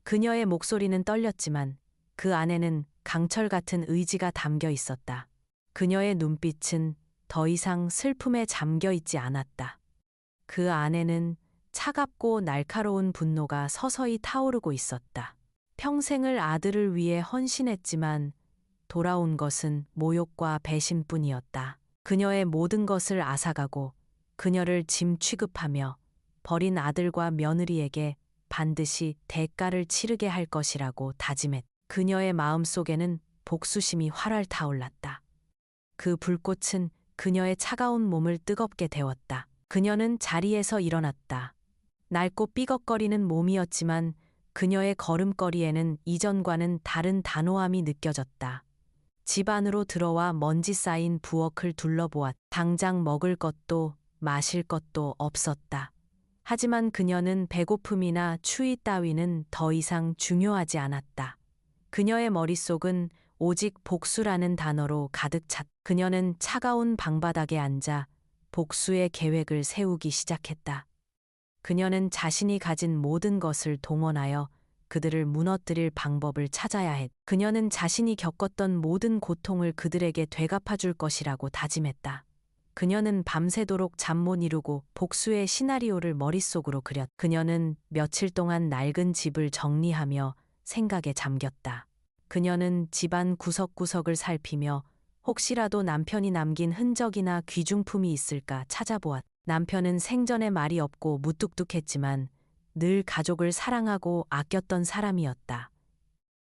그녀의 목소리는 떨렸지만 그 안에는 강철 같은 의지가 담겨 있었다. 그녀의 눈빛은 더 이상 슬픔에 잠겨 있지 않았다. 그 안에는 차갑고 날카로운 분노가 서서히 타오르고 있었다. 평생을 아들을 위해 헌신했지만 돌아온 것은 모욕과 배신뿐이었다. 그녀의 모든 것을 앗아가고 그녀를 짐 취급하며 버린 아들과 며느리에게 반드시 대가를 치르게 할 것이라고 다짐했다. 그녀의 마음속에는 복수심이 활활 타올랐다. 그 불꽃은 그녀의 차가운 몸을 뜨겁게 데웠다. 그녀는 자리에서 일어났다. 낡고 삐걱거리는 몸이었지만 그녀의 걸음걸이에는 이전과는 다른 단호함이 느껴졌다. 집 안으로 들어와 먼지 쌓인 부엌을 둘러보았다. 당장 먹을 것도 마실 것도 없었다. 하지만 그녀는 배고픔이나 추위 따위는 더 이상 중요하지 않았다. 그녀의 머릿속은 오직 복수라는 단어로 가득 찼다. 그녀는 차가운 방바닥에 앉아 복수의 계획을 세우기 시작했다. 그녀는 자신이 가진 모든 것을 동원하여 그들을 무너뜨릴 방법을 찾아야 했다. 그녀는 자신이 겪었던 모든 고통을 그들에게 되갚아줄 것이라고 다짐했다. 그녀는 밤새도록 잠 못 이루고 복수의 시나리오를 머릿속으로 그렸다. 그녀는 며칠 동안 낡은 집을 정리하며 생각에 잠겼다. 그녀는 집안 구석구석을 살피며 혹시라도 남편이 남긴 흔적이나 귀중품이 있을까 찾아보았다. 남편은 생전에 말이 없고 무뚝뚝했지만 늘 가족을 사랑하고 아꼈던 사람이었다.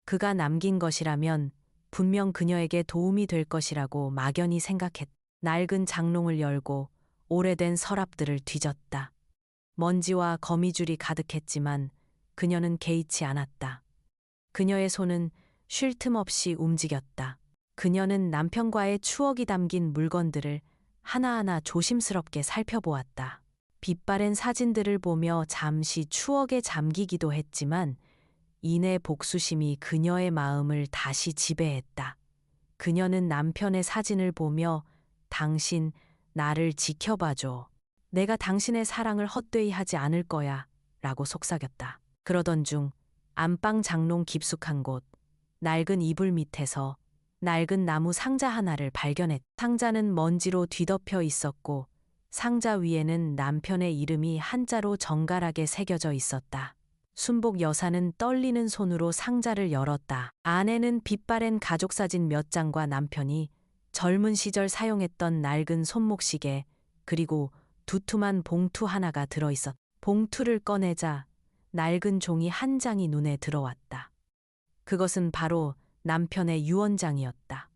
그가 남긴 것이라면 분명 그녀에게 도움이 될 것이라고 막연히 생각했다. 낡은 장롱을 열고 오래된 서랍들을 뒤졌다. 먼지와 거미줄이 가득했지만 그녀는 개의치 않았다. 그녀의 손은 쉴 틈 없이 움직였다. 그녀는 남편과의 추억이 담긴 물건들을 하나하나 조심스럽게 살펴보았다. 빛바랜 사진들을 보며 잠시 추억에 잠기기도 했지만 이내 복수심이 그녀의 마음을 다시 지배했다. 그녀는 남편의 사진을 보며 당신 나를 지켜봐줘. 내가 당신의 사랑을 헛되이 하지 않을 거야 라고 속삭였다. 그러던 중 안방 장롱 깊숙한 곳 낡은 이불 밑에서 낡은 나무 상자 하나를 발견했다. 상자는 먼지로 뒤덮여 있었고 상자 위에는 남편의 이름이 한자로 정갈하게 새겨져 있었다. 순복 여사는 떨리는 손으로 상자를 열었다. 안에는 빛바랜 가족사진 몇 장과 남편이 젊은 시절 사용했던 낡은 손목시계 그리고 두툼한 봉투 하나가 들어있었다. 봉투를 꺼내자 낡은 종이 한 장이 눈에 들어왔다. 그것은 바로 남편의 유언장이었다.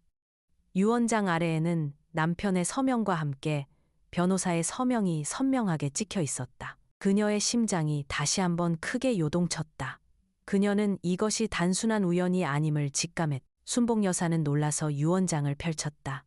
유언장 아래에는 남편의 서명과 함께 변호사의 서명이 선명하게 찍혀 있었다. 그녀의 심장이 다시 한번 크게 요동쳤다. 그녀는 이것이 단순한 우연이 아님을 직감했다. 순복 여사는 놀라서 유언장을 펼쳤다.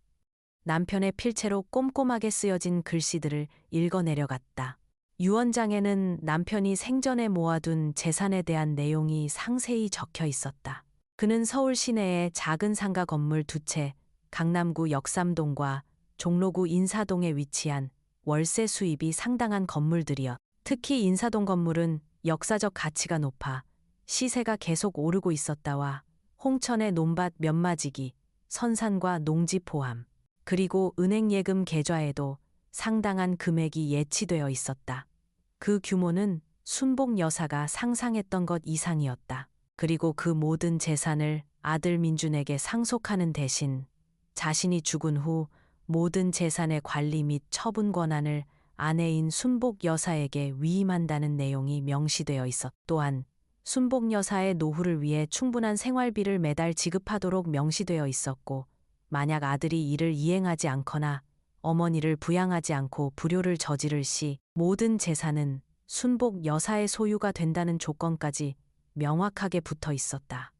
남편의 필체로 꼼꼼하게 쓰여진 글씨들을 읽어내려갔다. 유언장에는 남편이 생전에 모아둔 재산에 대한 내용이 상세히 적혀 있었다. 그는 서울 시내의 작은 상가 건물 2채, 강남구 역삼동과 종로구 인사동에 위치한 월세 수입이 상당한 건물들이었다. 특히 인사동 건물은 역사적 가치가 높아 시세가 계속 오르고 있었다와 홍천의 논밭 몇 마지기, 선산과 농지 포함, 그리고 은행 예금 계좌에도 상당한 금액이 예치되어 있었다. 그 규모는 순복 여사가 상상했던 것 이상이었다. 그리고 그 모든 재산을 아들 민준에게 상속하는 대신 자신이 죽은 후 모든 재산의 관리 및 처분 권한을 아내인 순복 여사에게 위임한다는 내용이 명시되어 있었다. 또한 순복 여사의 노후를 위해 충분한 생활비를 매달 지급하도록 명시되어 있었고 만약 아들이 이를 이행하지 않거나 어머니를 부양하지 않고 불효를 저지를 시 모든 재산은 순복 여사의 소유가 된다는 조건까지 명확하게 붙어 있었다.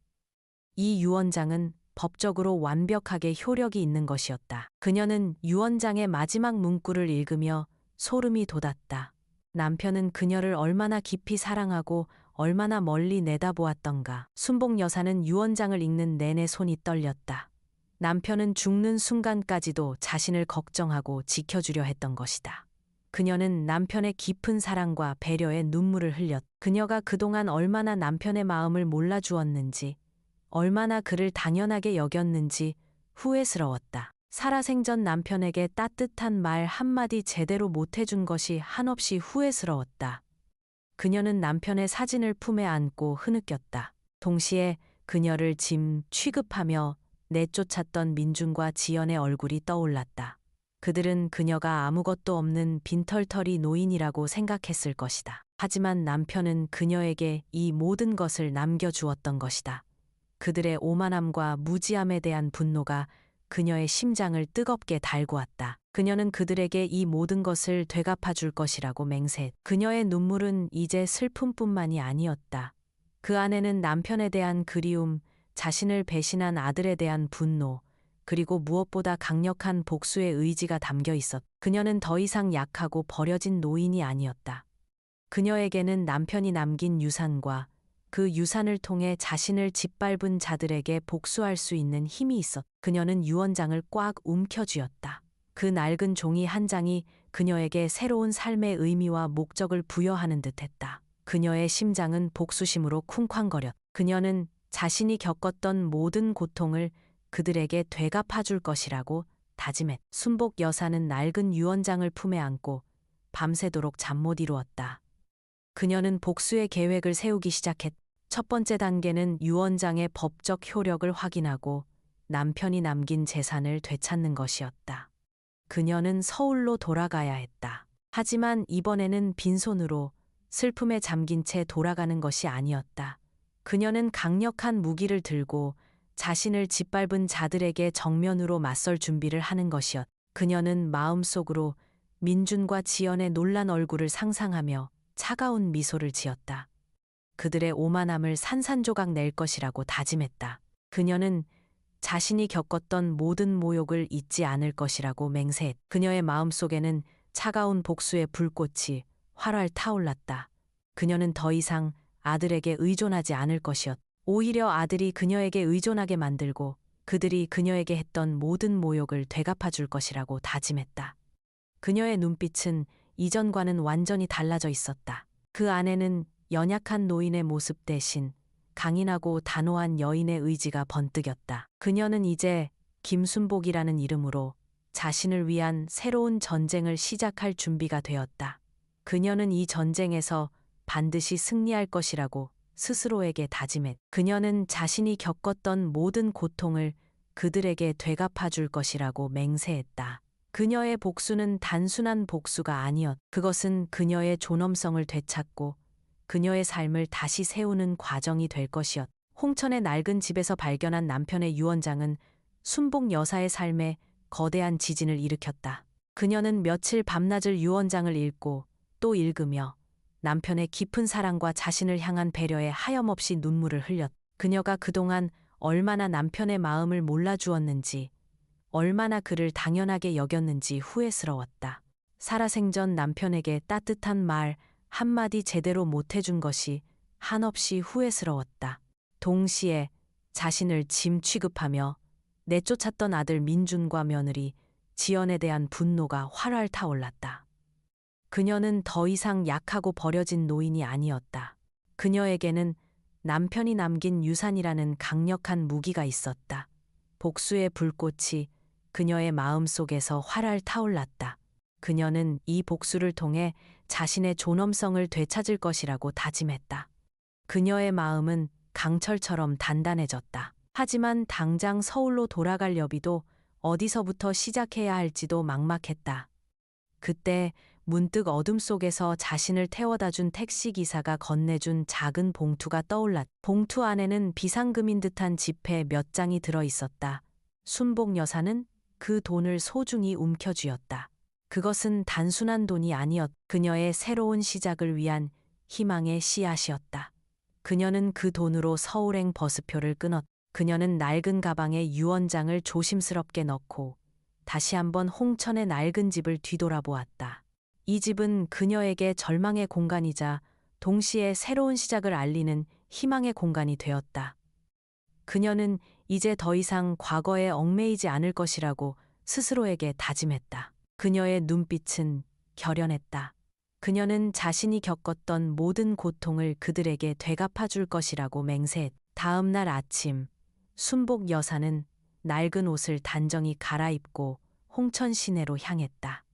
이 유언장은 법적으로 완벽하게 효력이 있는 것이었다. 그녀는 유언장의 마지막 문구를 읽으며 소름이 돋았다. 남편은 그녀를 얼마나 깊이 사랑하고 얼마나 멀리 내다보았던가. 순복 여사는 유언장을 읽는 내내 손이 떨렸다. 남편은 죽는 순간까지도 자신을 걱정하고 지켜주려 했던 것이다. 그녀는 남편의 깊은 사랑과 배려에 눈물을 흘렸다. 그녀가 그동안 얼마나 남편의 마음을 몰라주었는지, 얼마나 그를 당연하게 여겼는지 후회스러웠다. 살아생전 남편에게 따뜻한 말 한마디 제대로 못해준 것이 한없이 후회스러웠다. 그녀는 남편의 사진을 품에 안고 흐느꼈다. 동시에 그녀를 짐 취급하며 내쫓았던 민준과 지연의 얼굴이 떠올랐다. 그들은 그녀가 아무것도 없는 빈털터리 노인이라고 생각했을 것이다. 하지만 남편은 그녀에게 이 모든 것을 남겨주었던 것이다. 그들의 오만함과 무지함에 대한 분노가 그녀의 심장을 뜨겁게 달구었다. 그녀는 그들에게 이 모든 것을 되갚아 줄 것이라고 맹세했다. 그녀의 눈물은 이제 슬픔뿐만이 아니었다. 그 안에는 남편에 대한 그리움, 자신을 배신한 아들에 대한 분노, 그리고 무엇보다 강력한 복수의 의지가 담겨 있었다. 그녀는 더 이상 약하고 버려진 노인이 아니었다. 그녀에게는 남편이 남긴 유산과 그 유산을 통해 자신을 짓밟은 자들에게 복수할 수 있는 힘이 있었다. 그녀는 유언장을 꽉 움켜쥐었다. 그 낡은 종이 한 장이 그녀에게 새로운 삶의 의미와 목적을 부여하는 듯했다. 그녀의 심장은 복수심으로 쿵쾅거렸다. 그녀는 자신이 겪었던 모든 고통을 그들에게 되갚아 줄 것이라고 다짐했다. 순복 여사는 낡은 유언장을 품에 안고 밤새도록 잠 못 이루었다. 그녀는 복수의 계획을 세우기 시작했다. 첫 번째 단계는 유언장의 법적 효력을 확인하고 남편이 남긴 재산을 되찾는 것이었다. 그녀는 서울로 돌아가야 했다. 하지만 이번에는 빈손으로 슬픔에 잠긴 채 돌아가는 것이 아니었다. 그녀는 강력한 무기를 들고 자신을 짓밟은 자들에게 정면으로 맞설 준비를 하는 것이었다. 그녀는 마음속으로 민준과 지연의 놀란 얼굴을 상상하며 차가운 미소를 지었다. 그들의 오만함을 산산조각 낼 것이라고 다짐했다. 그녀는 자신이 겪었던 모든 모욕을 잊지 않을 것이라고 맹세했다. 그녀의 마음속에는 차가운 복수의 불꽃이 활활 타올랐다. 그녀는 더 이상 아들에게 의존하지 않을 것이었다. 오히려 아들이 그녀에게 의존하게 만들고 그들이 그녀에게 했던 모든 모욕을 되갚아 줄 것이라고 다짐했다. 그녀의 눈빛은 이전과는 완전히 달라져 있었다. 그 안에는 연약한 노인의 모습 대신 강인하고 단호한 여인의 의지가 번뜩였다. 그녀는 이제 김순복이라는 이름으로 자신을 위한 새로운 전쟁을 시작할 준비가 되었다. 그녀는 이 전쟁에서 반드시 승리할 것이라고 스스로에게 다짐했다. 그녀는 자신이 겪었던 모든 고통을 그들에게 되갚아 줄 것이라고 맹세했다. 그녀의 복수는 단순한 복수가 아니었다. 그것은 그녀의 존엄성을 되찾고 그녀의 삶을 다시 세우는 과정이 될 것이었다. 홍천의 낡은 집에서 발견한 남편의 유언장은 순복 여사의 삶에 거대한 지진을 일으켰다. 그녀는 며칠 밤낮을 유언장을 읽고 또 읽으며 남편의 깊은 사랑과 자신을 향한 배려에 하염없이 눈물을 흘렸다. 그녀가 그동안 얼마나 남편의 마음을 몰라주었는지, 얼마나 그를 당연하게 여겼는지 후회스러웠다. 살아생전 남편에게 따뜻한 말 한마디 제대로 못해준 것이 한없이 후회스러웠다. 동시에 자신을 짐 취급하며 내쫓았던 아들 민준과 며느리 지연에 대한 분노가 활활 타올랐다. 그녀는 더 이상 약하고 버려진 노인이 아니었다. 그녀에게는 남편이 남긴 유산이라는 강력한 무기가 있었다. 복수의 불꽃이 그녀의 마음속에서 활활 타올랐다. 그녀는 이 복수를 통해 자신의 존엄성을 되찾을 것이라고 다짐했다. 그녀의 마음은 강철처럼 단단해졌다. 하지만 당장 서울로 돌아갈 여비도 어디서부터 시작해야 할지도 막막했다. 그때 문득 어둠 속에서 자신을 태워다 준 택시기사가 건네준 작은 봉투가 떠올랐다. 봉투 안에는 비상금인 듯한 지폐 몇 장이 들어 있었다. 순복 여사는 그 돈을 소중히 움켜쥐었다. 그것은 단순한 돈이 아니었다. 그녀의 새로운 시작을 위한 희망의 씨앗이었다. 그녀는 그 돈으로 서울행 버스표를 끊었다. 그녀는 낡은 가방에 유언장을 조심스럽게 넣고 다시 한번 홍천의 낡은 집을 뒤돌아보았다. 이 집은 그녀에게 절망의 공간이자 동시에 새로운 시작을 알리는 희망의 공간이 되었다. 그녀는 이제 더 이상 과거에 얽매이지 않을 것이라고 스스로에게 다짐했다. 그녀의 눈빛은 결연했다. 그녀는 자신이 겪었던 모든 고통을 그들에게 되갚아 줄 것이라고 맹세했다. 다음 날 아침, 순복 여사는 낡은 옷을 단정히 갈아입고 홍천 시내로 향했다.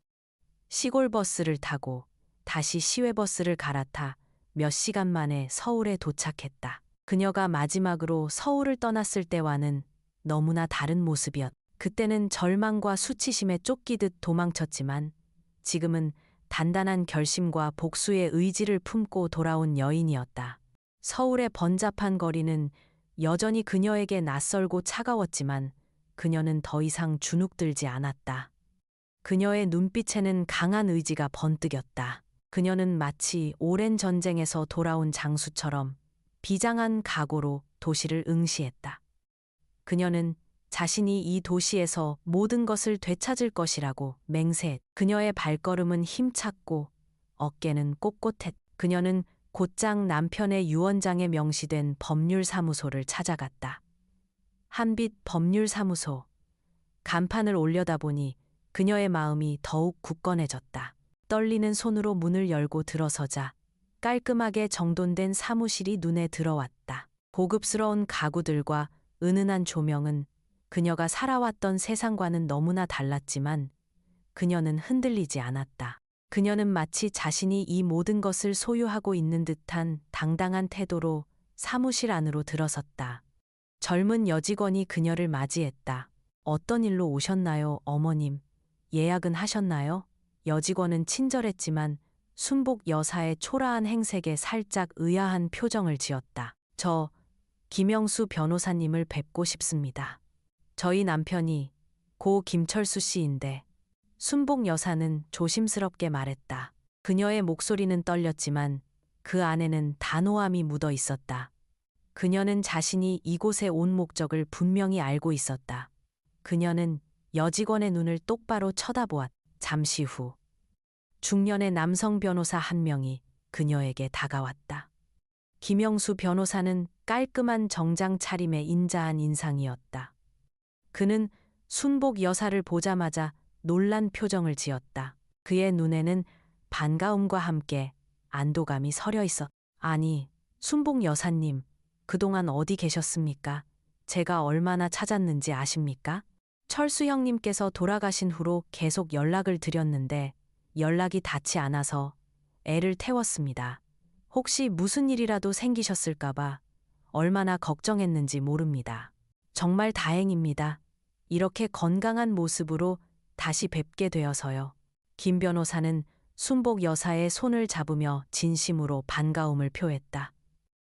시골 버스를 타고 다시 시외버스를 갈아타 몇 시간 만에 서울에 도착했다. 그녀가 마지막으로 서울을 떠났을 때와는 너무나 다른 모습이었다. 그때는 절망과 수치심에 쫓기듯 도망쳤지만 지금은 단단한 결심과 복수의 의지를 품고 돌아온 여인이었다. 서울의 번잡한 거리는 여전히 그녀에게 낯설고 차가웠지만 그녀는 더 이상 주눅들지 않았다. 그녀의 눈빛에는 강한 의지가 번뜩였다. 그녀는 마치 오랜 전쟁에서 돌아온 장수처럼 비장한 각오로 도시를 응시했다. 그녀는 자신이 이 도시에서 모든 것을 되찾을 것이라고 맹세했다. 그녀의 발걸음은 힘찼고 어깨는 꼿꼿했다. 그녀는 곧장 남편의 유언장에 명시된 법률사무소를 찾아갔다. 한빛 법률사무소. 간판을 올려다보니 그녀의 마음이 더욱 굳건해졌다. 떨리는 손으로 문을 열고 들어서자 깔끔하게 정돈된 사무실이 눈에 들어왔다. 고급스러운 가구들과 은은한 조명은 그녀가 살아왔던 세상과는 너무나 달랐지만 그녀는 흔들리지 않았다. 그녀는 마치 자신이 이 모든 것을 소유하고 있는 듯한 당당한 태도로 사무실 안으로 들어섰다. 젊은 여직원이 그녀를 맞이했다. 어떤 일로 오셨나요, 어머님? 예약은 하셨나요? 여직원은 친절했지만 순복 여사의 초라한 행색에 살짝 의아한 표정을 지었다. 저 김영수 변호사님을 뵙고 싶습니다. 저희 남편이 고 김철수 씨인데. 순복 여사는 조심스럽게 말했다. 그녀의 목소리는 떨렸지만 그 안에는 단호함이 묻어 있었다. 그녀는 자신이 이곳에 온 목적을 분명히 알고 있었다. 그녀는 여직원의 눈을 똑바로 쳐다보았다. 잠시 후 중년의 남성 변호사 한 명이 그녀에게 다가왔다. 김영수 변호사는 깔끔한 정장 차림의 인자한 인상이었다. 그는 순복 여사를 보자마자 놀란 표정을 지었다. 그의 눈에는 반가움과 함께 안도감이 서려 있었다. 아니, 순복 여사님, 그동안 어디 계셨습니까? 제가 얼마나 찾았는지 아십니까? 철수 형님께서 돌아가신 후로 계속 연락을 드렸는데 연락이 닿지 않아서 애를 태웠습니다. 혹시 무슨 일이라도 생기셨을까봐 얼마나 걱정했는지 모릅니다. 정말 다행입니다. 이렇게 건강한 모습으로 다시 뵙게 되어서요. 김 변호사는 순복 여사의 손을 잡으며 진심으로 반가움을 표했다.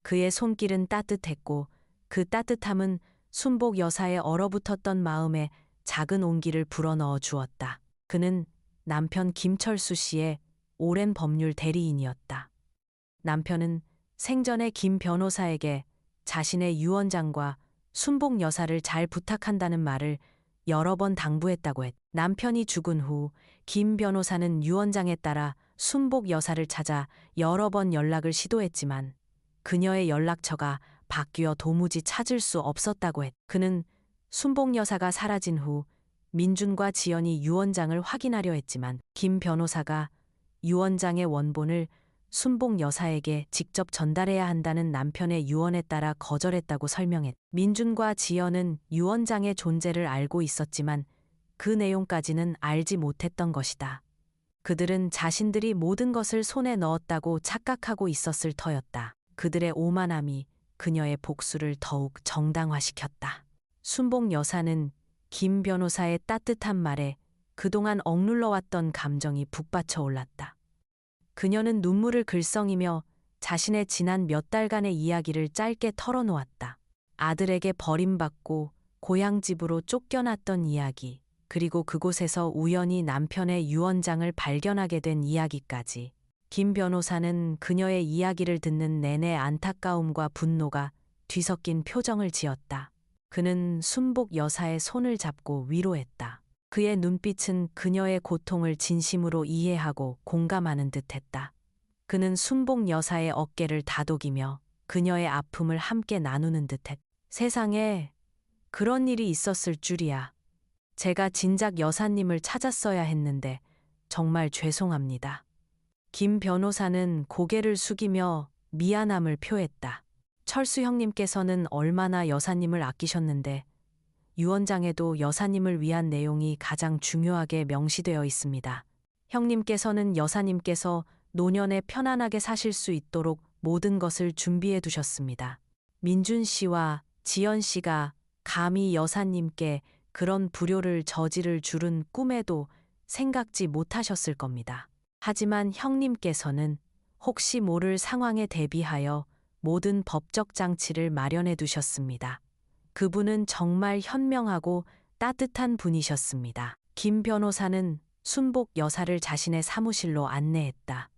그의 손길은 따뜻했고 그 따뜻함은 순복 여사의 얼어붙었던 마음에 작은 온기를 불어넣어 주었다. 그는 남편 김철수 씨의 오랜 법률 대리인이었다. 남편은 생전에 김 변호사에게 자신의 유언장과 순복 여사를 잘 부탁한다는 말을 여러 번 당부했다고 했다. 남편이 죽은 후 김 변호사는 유언장에 따라 순복 여사를 찾아 여러 번 연락을 시도했지만 그녀의 연락처가 바뀌어 도무지 찾을 수 없었다고 했다. 그는 순복 여사가 사라진 후 민준과 지연이 유언장을 확인하려 했지만 김 변호사가 유언장의 원본을 순복 여사에게 직접 전달해야 한다는 남편의 유언에 따라 거절했다고 설명했다. 민준과 지연은 유언장의 존재를 알고 있었지만 그 내용까지는 알지 못했던 것이다. 그들은 자신들이 모든 것을 손에 넣었다고 착각하고 있었을 터였다. 그들의 오만함이 그녀의 복수를 더욱 정당화시켰다. 순복 여사는 김 변호사의 따뜻한 말에 그동안 억눌러왔던 감정이 북받쳐 올랐다. 그녀는 눈물을 글썽이며 자신의 지난 몇 달간의 이야기를 짧게 털어놓았다. 아들에게 버림받고 고향집으로 쫓겨났던 이야기, 그리고 그곳에서 우연히 남편의 유언장을 발견하게 된 이야기까지. 김 변호사는 그녀의 이야기를 듣는 내내 안타까움과 분노가 뒤섞인 표정을 지었다. 그는 순복 여사의 손을 잡고 위로했다. 그의 눈빛은 그녀의 고통을 진심으로 이해하고 공감하는 듯했다. 그는 순복 여사의 어깨를 다독이며 그녀의 아픔을 함께 나누는 듯했다. 세상에 그런 일이 있었을 줄이야. 제가 진작 여사님을 찾았어야 했는데 정말 죄송합니다. 김 변호사는 고개를 숙이며 미안함을 표했다. 철수 형님께서는 얼마나 여사님을 아끼셨는데 유언장에도 여사님을 위한 내용이 가장 중요하게 명시되어 있습니다. 형님께서는 여사님께서 노년에 편안하게 사실 수 있도록 모든 것을 준비해 두셨습니다. 민준 씨와 지연 씨가 감히 여사님께 그런 불효를 저지를 줄은 꿈에도 생각지 못하셨을 겁니다. 하지만 형님께서는 혹시 모를 상황에 대비하여 모든 법적 장치를 마련해 두셨습니다. 그분은 정말 현명하고 따뜻한 분이셨습니다. 김 변호사는 순복 여사를 자신의 사무실로 안내했다.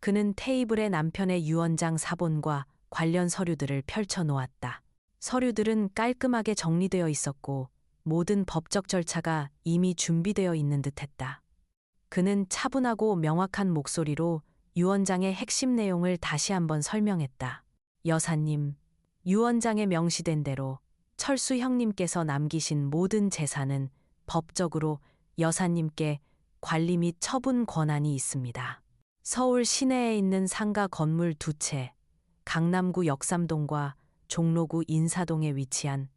그는 테이블에 남편의 유언장 사본과 관련 서류들을 펼쳐 놓았다. 서류들은 깔끔하게 정리되어 있었고 모든 법적 절차가 이미 준비되어 있는 듯했다. 그는 차분하고 명확한 목소리로 유언장의 핵심 내용을 다시 한번 설명했다. 여사님, 유언장에 명시된 대로 철수 형님께서 남기신 모든 재산은 법적으로 여사님께 관리 및 처분 권한이 있습니다. 서울 시내에 있는 상가 건물 2채, 강남구 역삼동과 종로구 인사동에 위치한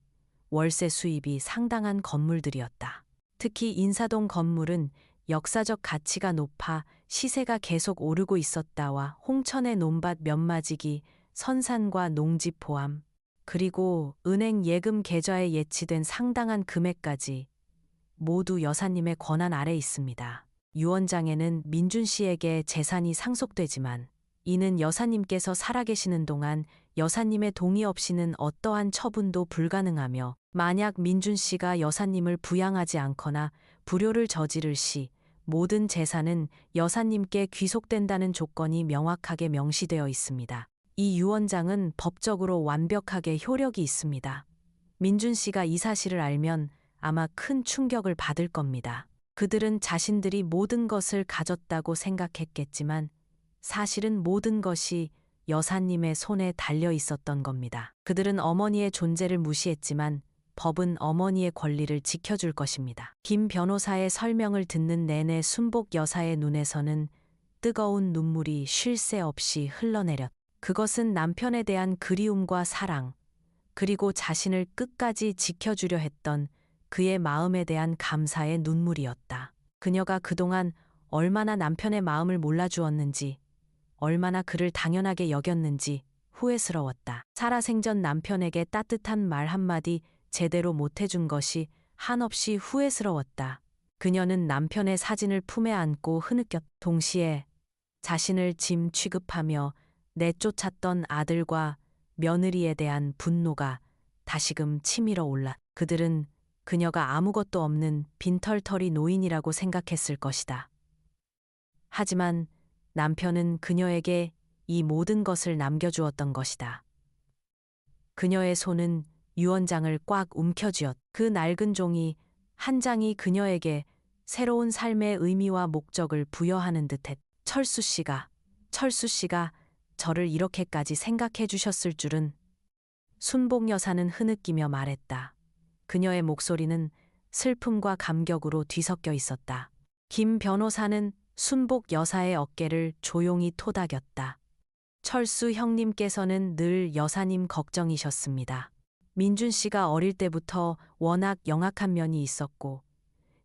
월세 수입이 상당한 건물들이었다. 특히 인사동 건물은 역사적 가치가 높아 시세가 계속 오르고 있었다와 홍천의 논밭 몇 마지기, 선산과 농지 포함, 그리고 은행 예금 계좌에 예치된 상당한 금액까지 모두 여사님의 권한 아래 있습니다. 유언장에는 민준 씨에게 재산이 상속되지만 이는 여사님께서 살아계시는 동안 여사님의 동의 없이는 어떠한 처분도 불가능하며 만약 민준 씨가 여사님을 부양하지 않거나 불효를 저지를 시 모든 재산은 여사님께 귀속된다는 조건이 명확하게 명시되어 있습니다. 이 유언장은 법적으로 완벽하게 효력이 있습니다. 민준 씨가 이 사실을 알면 아마 큰 충격을 받을 겁니다. 그들은 자신들이 모든 것을 가졌다고 생각했겠지만 사실은 모든 것이 여사님의 손에 달려 있었던 겁니다. 그들은 어머니의 존재를 무시했지만 법은 어머니의 권리를 지켜줄 것입니다. 김 변호사의 설명을 듣는 내내 순복 여사의 눈에서는 뜨거운 눈물이 쉴 새 없이 흘러내렸다. 그것은 남편에 대한 그리움과 사랑, 그리고 자신을 끝까지 지켜주려 했던 그의 마음에 대한 감사의 눈물이었다. 그녀가 그동안 얼마나 남편의 마음을 몰라주었는지, 얼마나 그를 당연하게 여겼는지 후회스러웠다. 살아생전 남편에게 따뜻한 말 한마디 제대로 못해준 것이 한없이 후회스러웠다. 그녀는 남편의 사진을 품에 안고 흐느꼈. 동시에 자신을 짐 취급하며 내쫓았던 아들과 며느리에 대한 분노가 다시금 치밀어 올랐다. 그들은 그녀가 아무것도 없는 빈털터리 노인이라고 생각했을 것이다. 하지만 남편은 그녀에게 이 모든 것을 남겨주었던 것이다. 그녀의 손은 유언장을 꽉 움켜쥐었다. 그 낡은 종이 한 장이 그녀에게 새로운 삶의 의미와 목적을 부여하는 듯했다. 철수 씨가 저를 이렇게까지 생각해 주셨을 줄은. 순복 여사는 흐느끼며 말했다. 그녀의 목소리는 슬픔과 감격으로 뒤섞여 있었다. 김 변호사는 순복 여사의 어깨를 조용히 토닥였다. 철수 형님께서는 늘 여사님 걱정이셨습니다. 민준 씨가 어릴 때부터 워낙 영악한 면이 있었고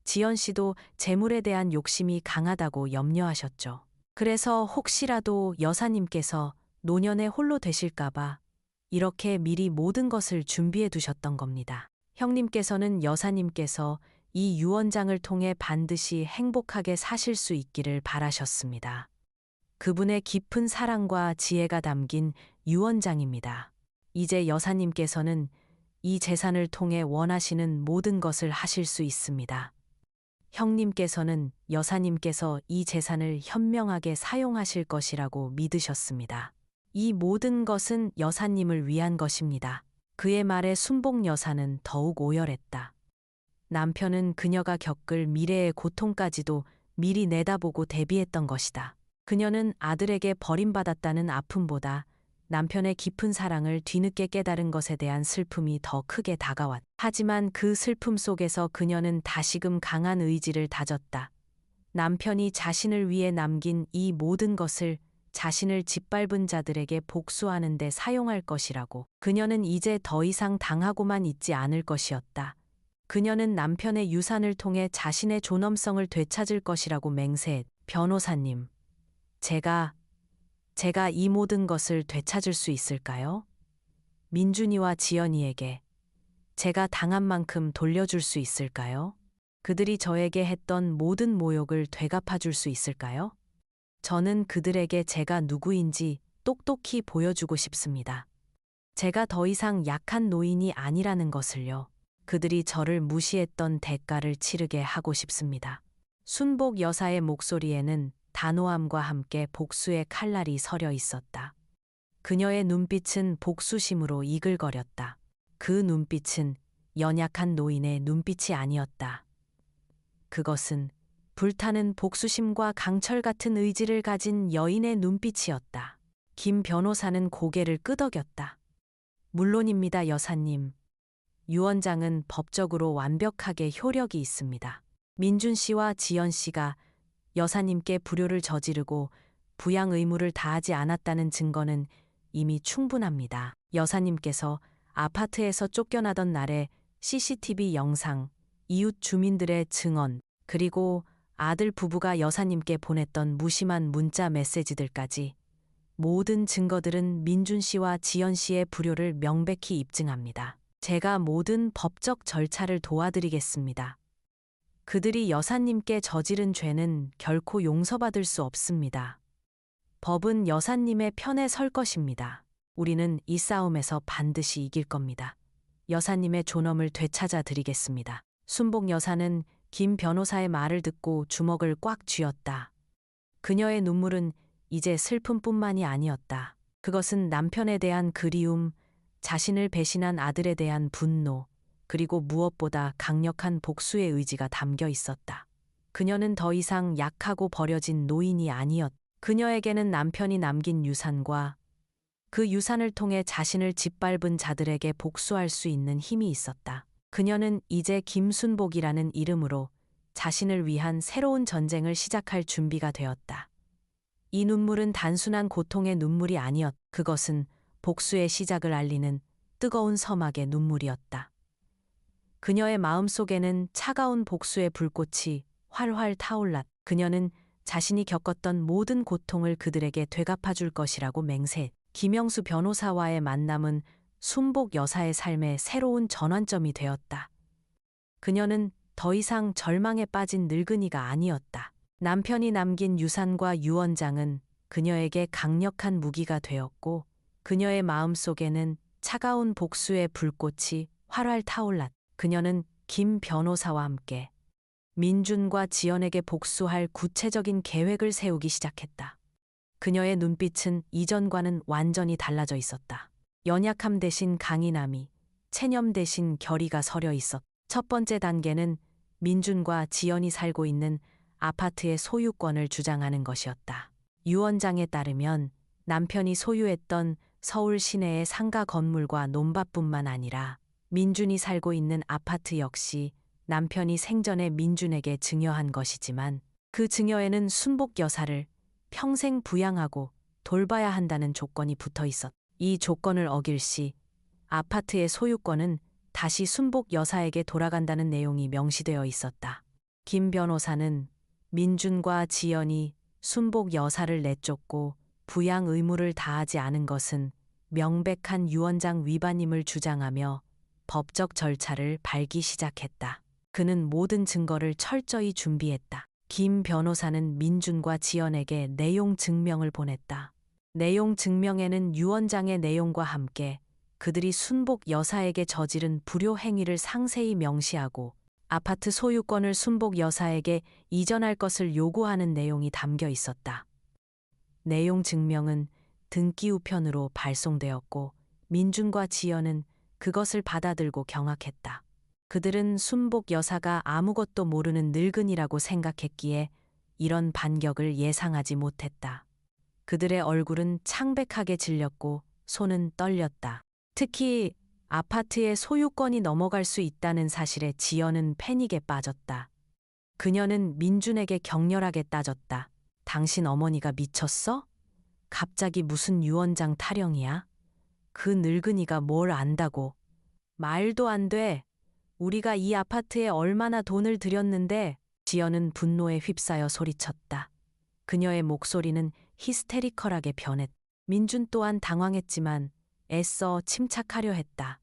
지연 씨도 재물에 대한 욕심이 강하다고 염려하셨죠. 그래서 혹시라도 여사님께서 노년에 홀로 되실까봐 이렇게 미리 모든 것을 준비해 두셨던 겁니다. 형님께서는 여사님께서 이 유언장을 통해 반드시 행복하게 사실 수 있기를 바라셨습니다. 그분의 깊은 사랑과 지혜가 담긴 유언장입니다. 이제 여사님께서는 이 재산을 통해 원하시는 모든 것을 하실 수 있습니다. 형님께서는 여사님께서 이 재산을 현명하게 사용하실 것이라고 믿으셨습니다. 이 모든 것은 여사님을 위한 것입니다. 그의 말에 순복 여사는 더욱 오열했다. 남편은 그녀가 겪을 미래의 고통까지도 미리 내다보고 대비했던 것이다. 그녀는 아들에게 버림받았다는 아픔보다 남편의 깊은 사랑을 뒤늦게 깨달은 것에 대한 슬픔이 더 크게 다가왔다. 하지만 그 슬픔 속에서 그녀는 다시금 강한 의지를 다졌다. 남편이 자신을 위해 남긴 이 모든 것을 자신을 짓밟은 자들에게 복수하는 데 사용할 것이라고. 그녀는 이제 더 이상 당하고만 있지 않을 것이었다. 그녀는 남편의 유산을 통해 자신의 존엄성을 되찾을 것이라고 맹세했. 변호사님, 제가 이 모든 것을 되찾을 수 있을까요? 민준이와 지연이에게 제가 당한 만큼 돌려줄 수 있을까요? 그들이 저에게 했던 모든 모욕을 되갚아 줄 수 있을까요? 저는 그들에게 제가 누구인지 똑똑히 보여주고 싶습니다. 제가 더 이상 약한 노인이 아니라는 것을요. 그들이 저를 무시했던 대가를 치르게 하고 싶습니다. 순복 여사의 목소리에는 단호함과 함께 복수의 칼날이 서려 있었다. 그녀의 눈빛은 복수심으로 이글거렸다. 그 눈빛은 연약한 노인의 눈빛이 아니었다. 그것은 불타는 복수심과 강철 같은 의지를 가진 여인의 눈빛이었다. 김 변호사는 고개를 끄덕였다. 물론입니다, 여사님. 유 원장은 법적으로 완벽하게 효력이 있습니다. 민준 씨와 지연 씨가 여사님께 불효를 저지르고 부양 의무를 다하지 않았다는 증거는 이미 충분합니다. 여사님께서 아파트에서 쫓겨나던 날의 CCTV 영상, 이웃 주민들의 증언, 그리고 아들 부부가 여사님께 보냈던 무심한 문자 메시지들까지 모든 증거들은 민준 씨와 지연 씨의 불효를 명백히 입증합니다. 제가 모든 법적 절차를 도와드리겠습니다. 그들이 여사님께 저지른 죄는 결코 용서받을 수 없습니다. 법은 여사님의 편에 설 것입니다. 우리는 이 싸움에서 반드시 이길 겁니다. 여사님의 존엄을 되찾아 드리겠습니다. 순복 여사는 김 변호사의 말을 듣고 주먹을 꽉 쥐었다. 그녀의 눈물은 이제 슬픔뿐만이 아니었다. 그것은 남편에 대한 그리움, 자신을 배신한 아들에 대한 분노, 그리고 무엇보다 강력한 복수의 의지가 담겨 있었다. 그녀는 더 이상 약하고 버려진 노인이 아니었다. 그녀에게는 남편이 남긴 유산과 그 유산을 통해 자신을 짓밟은 자들에게 복수할 수 있는 힘이 있었다. 그녀는 이제 김순복이라는 이름으로 자신을 위한 새로운 전쟁을 시작할 준비가 되었다. 이 눈물은 단순한 고통의 눈물이 아니었다. 그것은 복수의 시작을 알리는 뜨거운 서막의 눈물이었다. 그녀의 마음속에는 차가운 복수의 불꽃이 활활 타올랐다. 그녀는 자신이 겪었던 모든 고통을 그들에게 되갚아 줄 것이라고 맹세했다. 김영수 변호사와의 만남은 순복 여사의 삶의 새로운 전환점이 되었다. 그녀는 더 이상 절망에 빠진 늙은이가 아니었다. 남편이 남긴 유산과 유 원장은 그녀에게 강력한 무기가 되었고 그녀의 마음속에는 차가운 복수의 불꽃이 활활 타올랐다. 그녀는 김 변호사와 함께 민준과 지연에게 복수할 구체적인 계획을 세우기 시작했다. 그녀의 눈빛은 이전과는 완전히 달라져 있었다. 연약함 대신 강인함이, 체념 대신 결의가 서려 있었다. 첫 번째 단계는 민준과 지연이 살고 있는 아파트의 소유권을 주장하는 것이었다. 유 원장에 따르면 남편이 소유했던 서울 시내의 상가 건물과 논밭뿐만 아니라 민준이 살고 있는 아파트 역시 남편이 생전에 민준에게 증여한 것이지만 그 증여에는 순복 여사를 평생 부양하고 돌봐야 한다는 조건이 붙어 있었다. 이 조건을 어길 시 아파트의 소유권은 다시 순복 여사에게 돌아간다는 내용이 명시되어 있었다. 김 변호사는 민준과 지연이 순복 여사를 내쫓고 부양 의무를 다하지 않은 것은 명백한 유언장 위반임을 주장하며 법적 절차를 밟기 시작했다. 그는 모든 증거를 철저히 준비했다. 김 변호사는 민준과 지연에게 내용 증명을 보냈다. 내용 증명에는 유언장의 내용과 함께 그들이 순복 여사에게 저지른 불효 행위를 상세히 명시하고 아파트 소유권을 순복 여사에게 이전할 것을 요구하는 내용이 담겨 있었다. 내용 증명은 등기 우편으로 발송되었고 민준과 지연은 그것을 받아들고 경악했다. 그들은 순복 여사가 아무것도 모르는 늙은이라고 생각했기에 이런 반격을 예상하지 못했다. 그들의 얼굴은 창백하게 질렸고 손은 떨렸다. 특히 아파트의 소유권이 넘어갈 수 있다는 사실에 지연은 패닉에 빠졌다. 그녀는 민준에게 격렬하게 따졌다. 당신 어머니가 미쳤어? 갑자기 무슨 유언장 타령이야? 그 늙은이가 뭘 안다고? 말도 안 돼. 우리가 이 아파트에 얼마나 돈을 들였는데. 지연은 분노에 휩싸여 소리쳤다. 그녀의 목소리는 히스테리컬하게 변했다. 민준 또한 당황했지만 애써 침착하려 했다.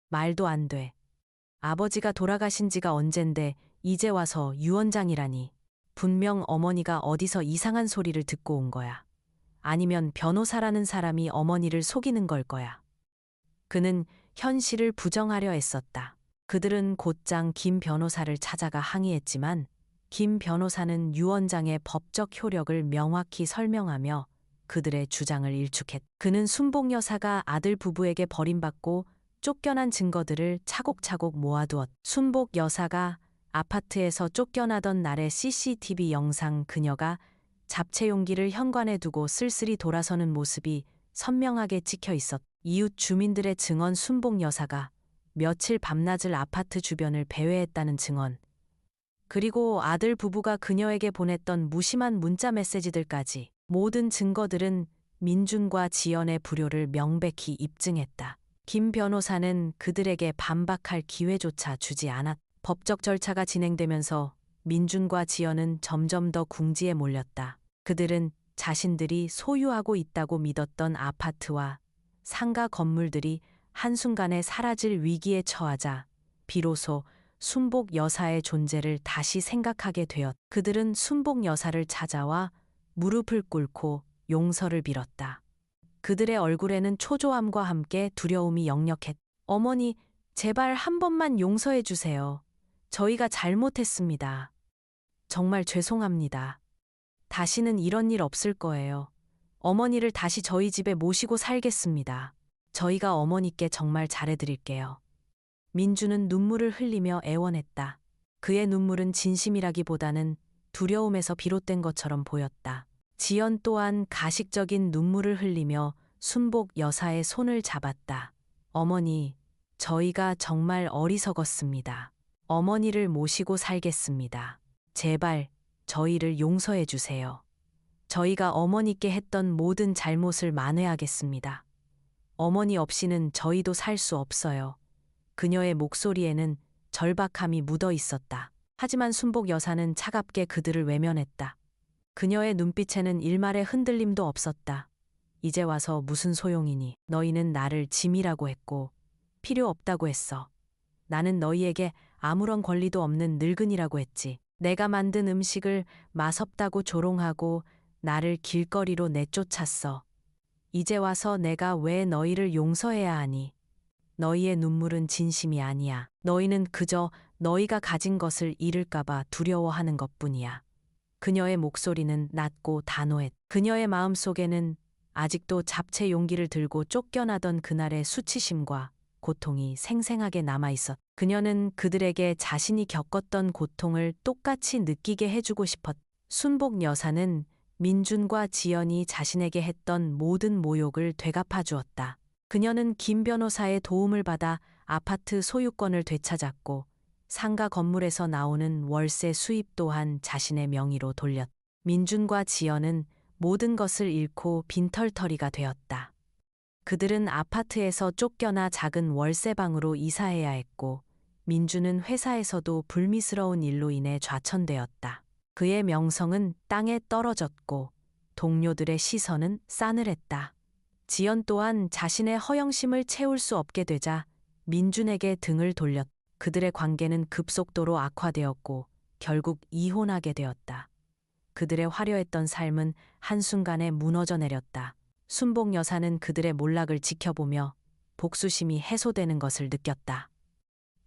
말도 안 돼. 아버지가 돌아가신 지가 언젠데 이제 와서 유언장이라니. 분명 어머니가 어디서 이상한 소리를 듣고 온 거야. 아니면 변호사라는 사람이 어머니를 속이는 걸 거야. 그는 현실을 부정하려 애썼다. 그들은 곧장 김 변호사를 찾아가 항의했지만 김 변호사는 유언장의 법적 효력을 명확히 설명하며 그들의 주장을 일축했다. 그는 순복 여사가 아들 부부에게 버림받고 쫓겨난 증거들을 차곡차곡 모아두었다. 순복 여사가 아파트에서 쫓겨나던 날의 CCTV 영상, 그녀가 잡채 용기를 현관에 두고 쓸쓸히 돌아서는 모습이 선명하게 찍혀 있었다. 이웃 주민들의 증언, 순복 여사가 며칠 밤낮을 아파트 주변을 배회했다는 증언, 그리고 아들 부부가 그녀에게 보냈던 무심한 문자 메시지들까지, 모든 증거들은 민준과 지연의 불효를 명백히 입증했다. 김 변호사는 그들에게 반박할 기회조차 주지 않았다. 법적 절차가 진행되면서 민준과 지연은 점점 더 궁지에 몰렸다. 그들은 자신들이 소유하고 있다고 믿었던 아파트와 상가 건물들이 한순간에 사라질 위기에 처하자 비로소 순복 여사의 존재를 다시 생각하게 되었다. 그들은 순복 여사를 찾아와 무릎을 꿇고 용서를 빌었다. 그들의 얼굴에는 초조함과 함께 두려움이 역력했다. 어머니, 제발 한 번만 용서해 주세요. 저희가 잘못했습니다. 정말 죄송합니다. 다시는 이런 일 없을 거예요. 어머니를 다시 저희 집에 모시고 살겠습니다. 저희가 어머니께 정말 잘해드릴게요. 민주는 눈물을 흘리며 애원했다. 그의 눈물은 진심이라기보다는 두려움에서 비롯된 것처럼 보였다. 지연 또한 가식적인 눈물을 흘리며 순복 여사의 손을 잡았다. 어머니, 저희가 정말 어리석었습니다. 어머니를 모시고 살겠습니다. 제발 저희를 용서해 주세요. 저희가 어머니께 했던 모든 잘못을 만회하겠습니다. 어머니 없이는 저희도 살 수 없어요. 그녀의 목소리에는 절박함이 묻어 있었다. 하지만 순복 여사는 차갑게 그들을 외면했다. 그녀의 눈빛에는 일말의 흔들림도 없었다. 이제 와서 무슨 소용이니? 너희는 나를 짐이라고 했고 필요 없다고 했어. 나는 너희에게 아무런 권리도 없는 늙은이라고 했지. 내가 만든 음식을 맛없다고 조롱하고 나를 길거리로 내쫓았어. 이제 와서 내가 왜 너희를 용서해야 하니? 너희의 눈물은 진심이 아니야. 너희는 그저 너희가 가진 것을 잃을까봐 두려워하는 것뿐이야. 그녀의 목소리는 낮고 단호했다. 그녀의 마음속에는 아직도 잡채 용기를 들고 쫓겨나던 그날의 수치심과 고통이 생생하게 남아있었다. 그녀는 그들에게 자신이 겪었던 고통을 똑같이 느끼게 해주고 싶었다. 순복 여사는 민준과 지연이 자신에게 했던 모든 모욕을 되갚아 주었다. 그녀는 김 변호사의 도움을 받아 아파트 소유권을 되찾았고 상가 건물에서 나오는 월세 수입 또한 자신의 명의로 돌렸다. 민준과 지연은 모든 것을 잃고 빈털터리가 되었다. 그들은 아파트에서 쫓겨나 작은 월세방으로 이사해야 했고 민준은 회사에서도 불미스러운 일로 인해 좌천되었다. 그의 명성은 땅에 떨어졌고 동료들의 시선은 싸늘했다. 지연 또한 자신의 허영심을 채울 수 없게 되자 민준에게 등을 돌렸다. 그들의 관계는 급속도로 악화되었고 결국 이혼하게 되었다. 그들의 화려했던 삶은 한순간에 무너져 내렸다. 순복 여사는 그들의 몰락을 지켜보며 복수심이 해소되는 것을 느꼈다.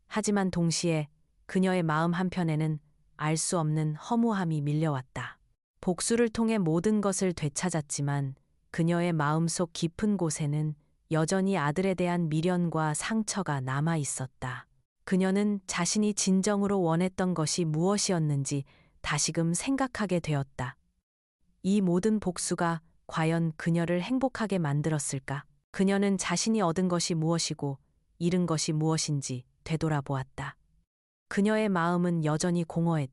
하지만 동시에 그녀의 마음 한편에는 알 수 없는 허무함이 밀려왔다. 복수를 통해 모든 것을 되찾았지만 그녀의 마음속 깊은 곳에는 여전히 아들에 대한 미련과 상처가 남아 있었다. 그녀는 자신이 진정으로 원했던 것이 무엇이었는지 다시금 생각하게 되었다. 이 모든 복수가 과연 그녀를 행복하게 만들었을까? 그녀는 자신이 얻은 것이 무엇이고 잃은 것이 무엇인지 되돌아보았다. 그녀의 마음은 여전히 공허했다.